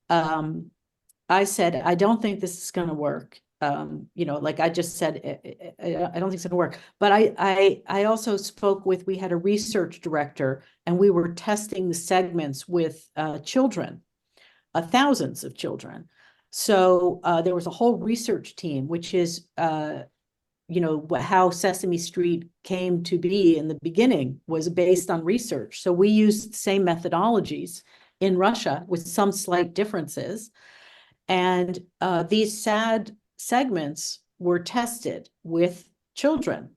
I said, I don't think this is going to work. Like I just said, I don't think it's going to work. But I also spoke with, we had a research director, and we were testing the segments with children, thousands of children. So there was a whole research team, which is, how Sesame Street came to be in the beginning was based on research. So we used the same methodologies in Russia with some slight differences. And these sad segments were tested with children.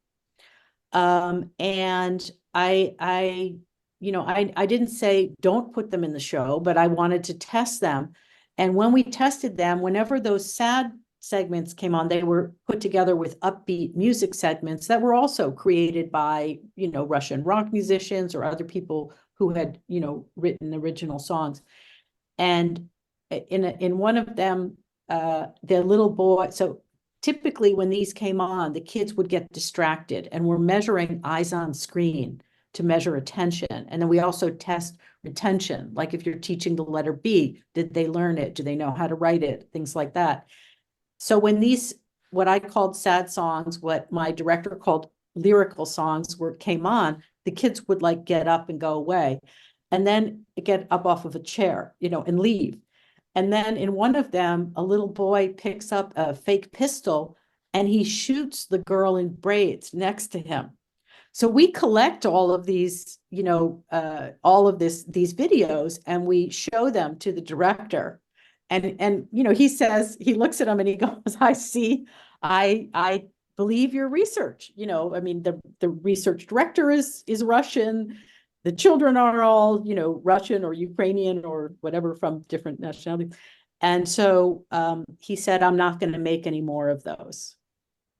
And I didn't say don't put them in the show, but I wanted to test them. And when we tested them, whenever those sad segments came on, they were put together with upbeat music segments that were also created by, Russian rock musicians or other people who had, written original songs. And in one of them, the little boy, so typically when these came on, the kids would get distracted, and we're measuring eyes on screen to measure attention. And then we also test retention. Like if you're teaching the letter B, did they learn it? Do they know how to write it? Things like that. So when these, what I called sad songs, what my director called lyrical songs came on, the kids would like get up and go away, and then get up off of a chair, and leave. And then in one of them, a little boy picks up a fake pistol and he shoots the girl in braids next to him. So we collect all of these, these videos, and we show them to the director. And he says, he looks at them and he goes, I see, I believe your research. I mean, the research director is Russian. The children are all, Russian or Ukrainian or whatever, from different nationalities. And so he said, I'm not going to make any more of those.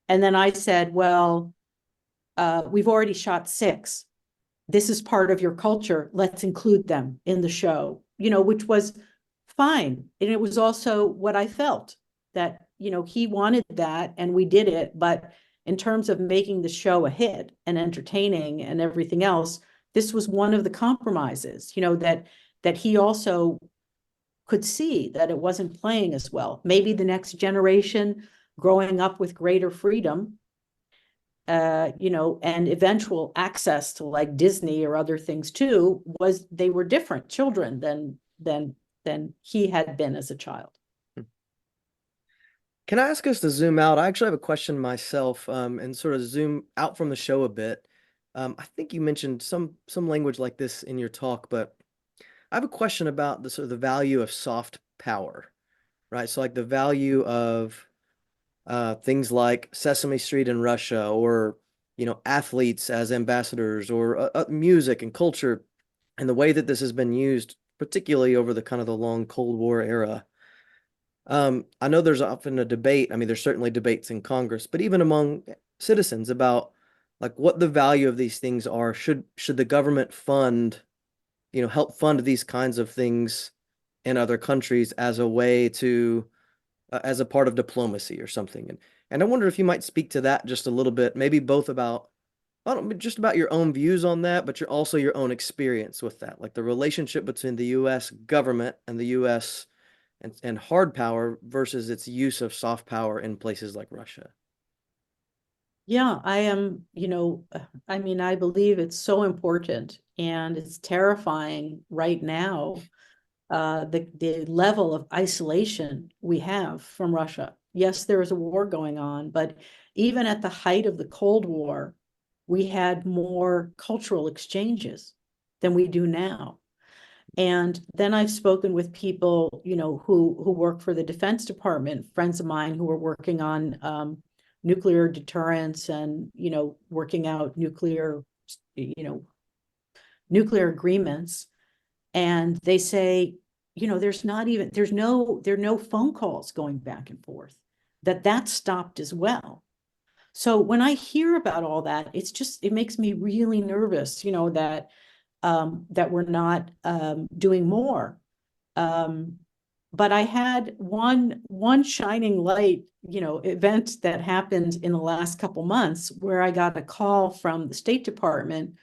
And then I said, well, we've already shot 6. This is part of your culture. Let's include them in the show, which was fine. And it was also what I felt, that, he wanted that and we did it. But in terms of making the show a hit and entertaining and everything else, this was one of the compromises, that he also could see that it wasn't playing as well. Maybe the next generation growing up with greater freedom, and eventual access to like Disney or other things too, they were different children than he had been as a child. Can I ask us to zoom out? I actually have a question myself, and sort of zoom out from the show a bit. I think you mentioned some language like this in your talk, but I have a question about the sort of the value of soft power, right? So like the value of things like Sesame Street in Russia, or athletes as ambassadors, or music and culture, and the way that this has been used, particularly over the kind of the long Cold War era. I know there's often a debate. I mean, there's certainly debates in Congress, but even among citizens about like what the value of these things are. Should the government help fund these kinds of things in other countries as a way to, as a part of diplomacy or something? And I wonder if you might speak to that just a little bit, maybe both about, I don't know, just about your own views on that, but also your own experience with that, like the relationship between the U.S. government and the U.S. and hard power versus its use of soft power in places like Russia. Yeah, I am, I mean, I believe it's so important and it's terrifying right now, the level of isolation we have from Russia. Yes, there is a war going on, but even at the height of the Cold War, we had more cultural exchanges than we do now. And then I've spoken with people, who work for the Defense Department, friends of mine who are working on nuclear deterrence and, working out nuclear agreements. And they say, there are no phone calls going back and forth, that stopped as well. So when I hear about all that, it makes me really nervous, that we're not doing more. But I had one shining light, event that happened in the last couple months where I got a call from the State Department.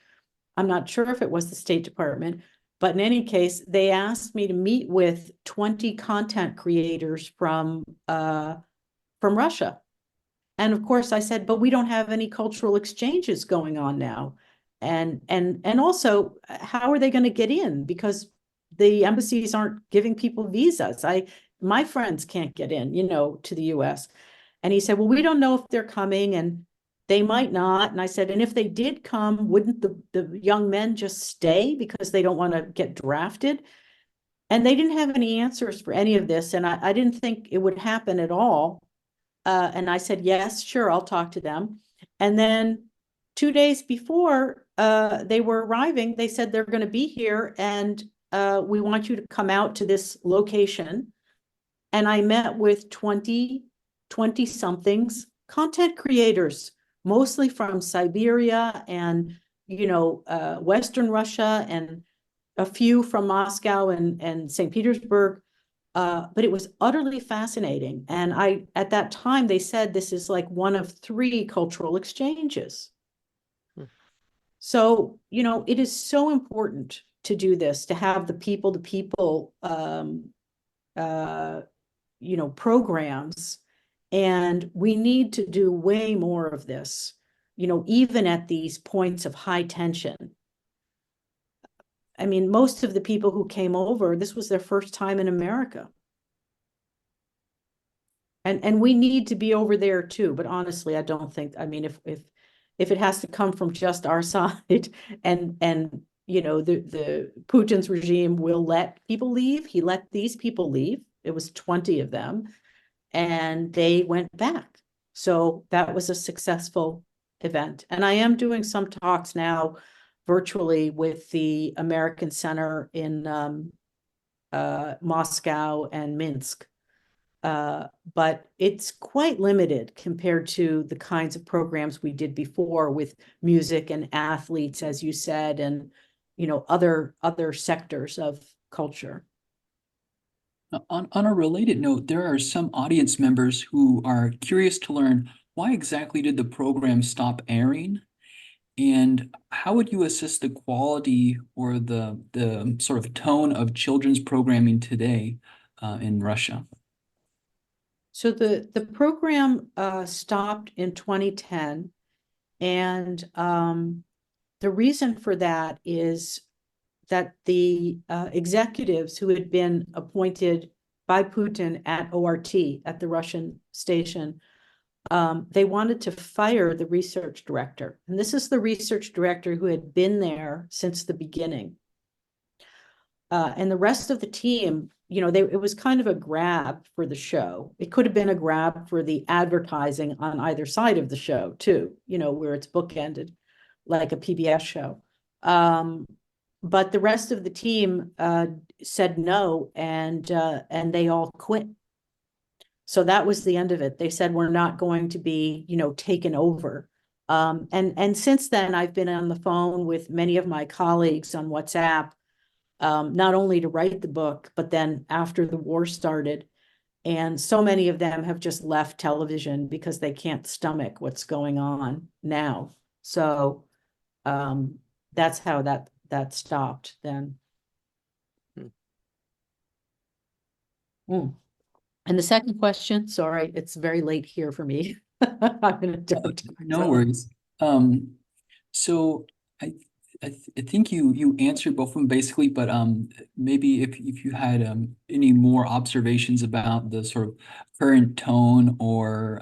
I'm not sure if it was the State Department, but in any case, they asked me to meet with 20 content creators from Russia. And of course I said, but we don't have any cultural exchanges going on now. And also, how are they going to get in? Because the embassies aren't giving people visas. My friends can't get in, to the US. And he said, well, we don't know if they're coming and they might not. And I said, and if they did come, wouldn't the young men just stay because they don't want to get drafted? And they didn't have any answers for any of this. And I didn't think it would happen at all. And I said, yes, sure, I'll talk to them. And then 2 days before they were arriving, they said they're going to be here and we want you to come out to this location. And I met with 20 somethings content creators, mostly from Siberia and, Western Russia, and a few from Moscow and St. Petersburg. But it was utterly fascinating. And at that time, they said this is like one of 3 cultural exchanges. So, it is so important to do this, to have the people to people, programs. And we need to do way more of this, even at these points of high tension. I mean, most of the people who came over, this was their first time in America. And we need to be over there too, but honestly, I don't think, I mean, if it has to come from just our side and the Putin's regime will let people leave, he let these people leave. It was 20 of them and they went back. So that was a successful event. And I am doing some talks now virtually with the American Center in Moscow and Minsk. But it's quite limited compared to the kinds of programs we did before with music and athletes, as you said, and other sectors of culture. On a related note, there are some audience members who are curious to learn why exactly did the program stop airing? And how would you assess the quality or the sort of tone of children's programming today in Russia? So the program stopped in 2010, and the reason for that is that the executives who had been appointed by Putin at ORT, at the Russian station, they wanted to fire the research director. And this is the research director who had been there since the beginning. And the rest of the team, it was kind of a grab for the show. It could have been a grab for the advertising on either side of the show too, where it's bookended like a PBS show. But the rest of the team said no, and they all quit. So that was the end of it. They said, we're not going to be, taken over. And since then, I've been on the phone with many of my colleagues on WhatsApp, not only to write the book, but then after the war started. And so many of them have just left television because they can't stomach what's going on now. So that's how that stopped then. And the second question, sorry, it's very late here for me. I'm in a different time No zone. worries. So I think you answered both of them basically, but maybe if you had any more observations about the sort of current tone or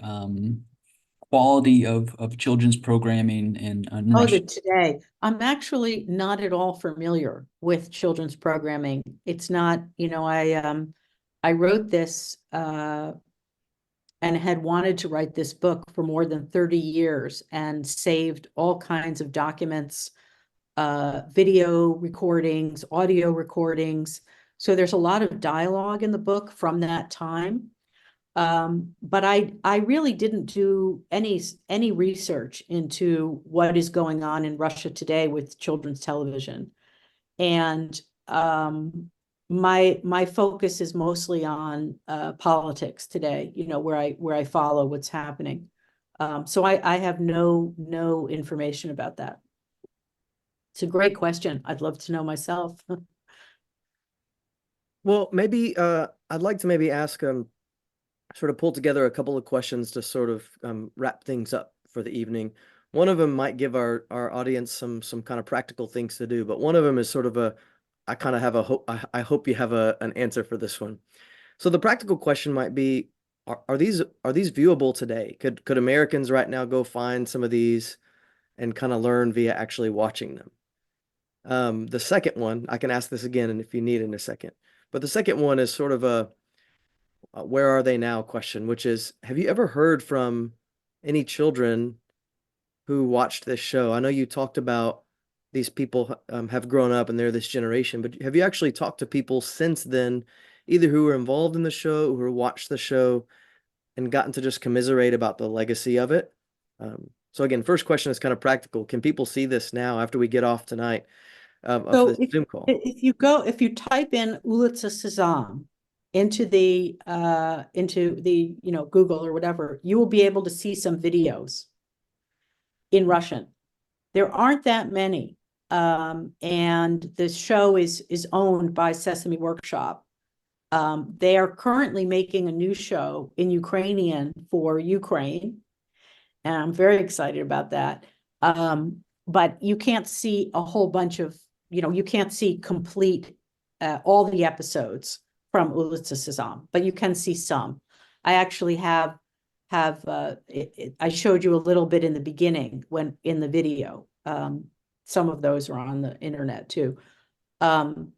quality of children's programming in Oh, Russia. today. I'm actually not at all familiar with children's programming. It's not, I wrote this and had wanted to write this book for more than 30 years and saved all kinds of documents, video recordings, audio recordings. So there's a lot of dialogue in the book from that time. But I really didn't do any research into what is going on in Russia today with children's television. And my focus is mostly on politics today, where I follow what's happening. So I have no information about that. It's a great question. I'd love to know myself. Well, maybe I'd like to maybe ask sort of pull together a couple of questions to sort of wrap things up for the evening. One of them might give our audience some kind of practical things to do, but one of them is sort of I kind of have a hope. I hope you have an answer for this one. So the practical question might be, are these viewable today? Could Americans right now go find some of these and kind of learn via actually watching them? The second one, I can ask this again, and if you need in a second. But the second one is sort of a where are they now question, which is, have you ever heard from any children who watched this show? I know you talked about these people have grown up and they're this generation, but have you actually talked to people since then, either who were involved in the show or who watched the show and gotten to just commiserate about the legacy of it? So again, first question is kind of practical. Can people see this now after we get off tonight of So this Zoom call? if you type in Ulitsa Sezam into the Google or whatever, you will be able to see some videos in Russian. There aren't that many. And the show is owned by Sesame Workshop. They are currently making a new show in Ukrainian for Ukraine, and I'm very excited about that. But you can't see a whole bunch of, you can't see complete all the episodes from Ulitsa Sezam, but you can see some. I actually have I showed you a little bit in the beginning when in the video. Some of those are on the internet too. And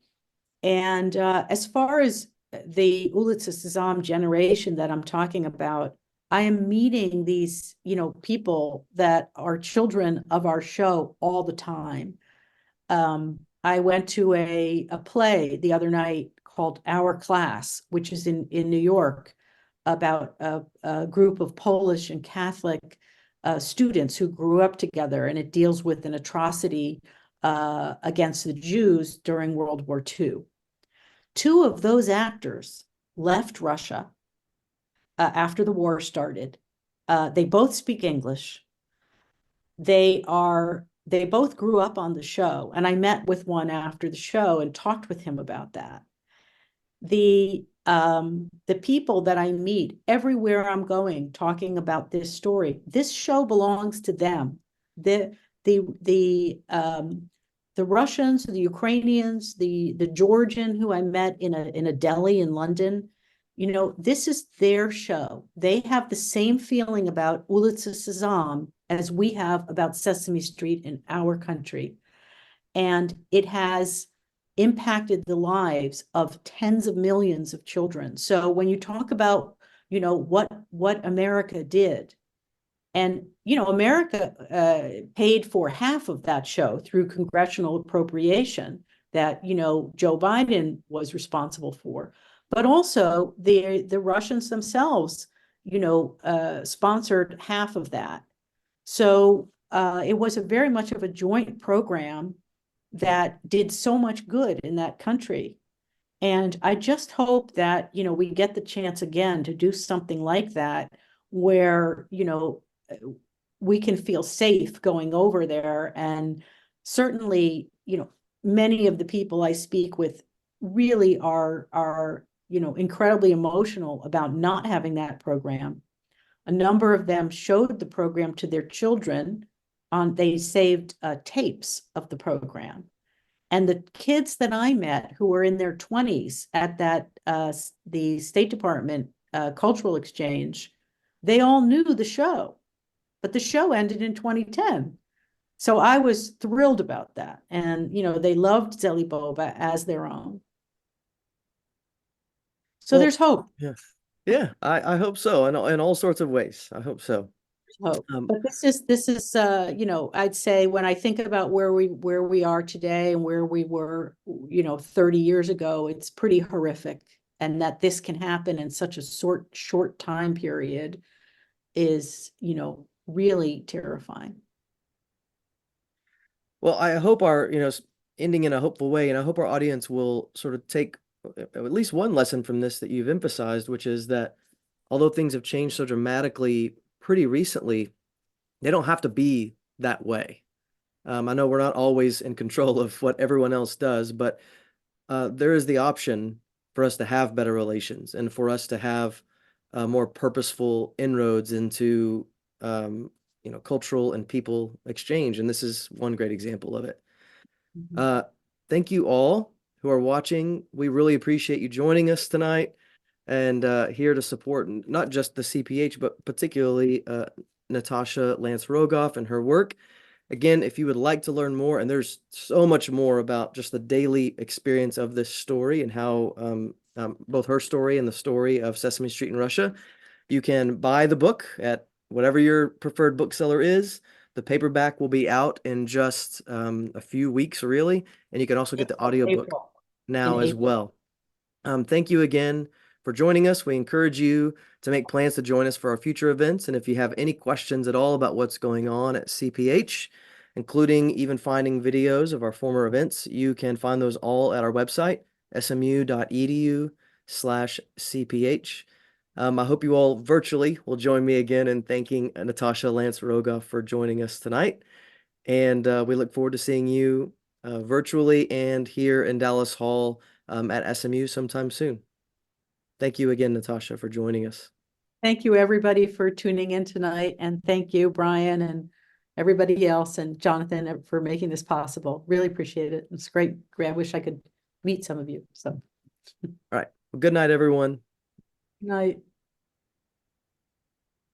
as far as the Ulitsa Sezam generation that I'm talking about, I am meeting these, people that are children of our show all the time. I went to a play the other night called Our Class, which is in New York, about a group of Polish and Catholic students who grew up together, and it deals with an atrocity against the Jews during World War II. Two of those actors left Russia after the war started. They both speak English. They both grew up on the show, and I met with one after the show and talked with him about that. The people that I meet everywhere I'm going talking about this story, this show belongs to them. The Russians, the Ukrainians, the Georgian who I met in a deli in London, this is their show. They have the same feeling about Ulitsa Sezam as we have about Sesame Street in our country. And it has impacted the lives of tens of millions of children. So when you talk about, what America did, and, America paid for half of that show through congressional appropriation that, Joe Biden was responsible for. But also the Russians themselves, sponsored half of that. So it was very much of a joint program that did so much good in that country. And I just hope that, we get the chance again to do something like that, where, we can feel safe going over there. And certainly, many of the people I speak with really are incredibly emotional about not having that program. a number of them showed the program to their children they saved tapes of the program. And the kids that I met who were in their 20s at the State Department cultural exchange, they all knew the show, but the show ended in 2010. So I was thrilled about that. And, they loved Zeli Boba as their own. So Well, there's hope. Yeah, I hope so, in all sorts of ways. I hope so. Hope. But this is I'd say when I think about where we are today and where we were 30 years ago, it's pretty horrific. And that this can happen in such a short time period is really terrifying. Well, I hope our, ending in a hopeful way, and I hope our audience will sort of take at least one lesson from this that you've emphasized, which is that although things have changed so dramatically pretty recently, they don't have to be that way. I know we're not always in control of what everyone else does, but there is the option for us to have better relations and for us to have more purposeful inroads into cultural and people exchange. And this is one great example of it. Thank you all who are watching. We really appreciate you joining us tonight and here to support not just the CPH, but particularly Natasha Lance Rogoff and her work. Again, if you would like to learn more, and there's so much more about just the daily experience of this story and how both her story and the story of Sesame Street in Russia, you can buy the book at whatever your preferred bookseller is. The paperback will be out in just a few weeks, really, and you can also get the audiobook now as well. Thank you again for joining us. We encourage you to make plans to join us for our future events. And if you have any questions at all about what's going on at CPH, including even finding videos of our former events, you can find those all at our website, smu.edu/CPH. I hope you all virtually will join me again in thanking Natasha Lance Rogoff for joining us tonight. And we look forward to seeing you virtually and here in Dallas Hall at SMU sometime soon. Thank you again, Natasha, for joining us. Thank you, everybody, for tuning in tonight. And thank you, Brian, and everybody else, and Jonathan, for making this possible. Really appreciate it. It's great. I wish I could meet some of you. So, all right. Well, good night, everyone. good night.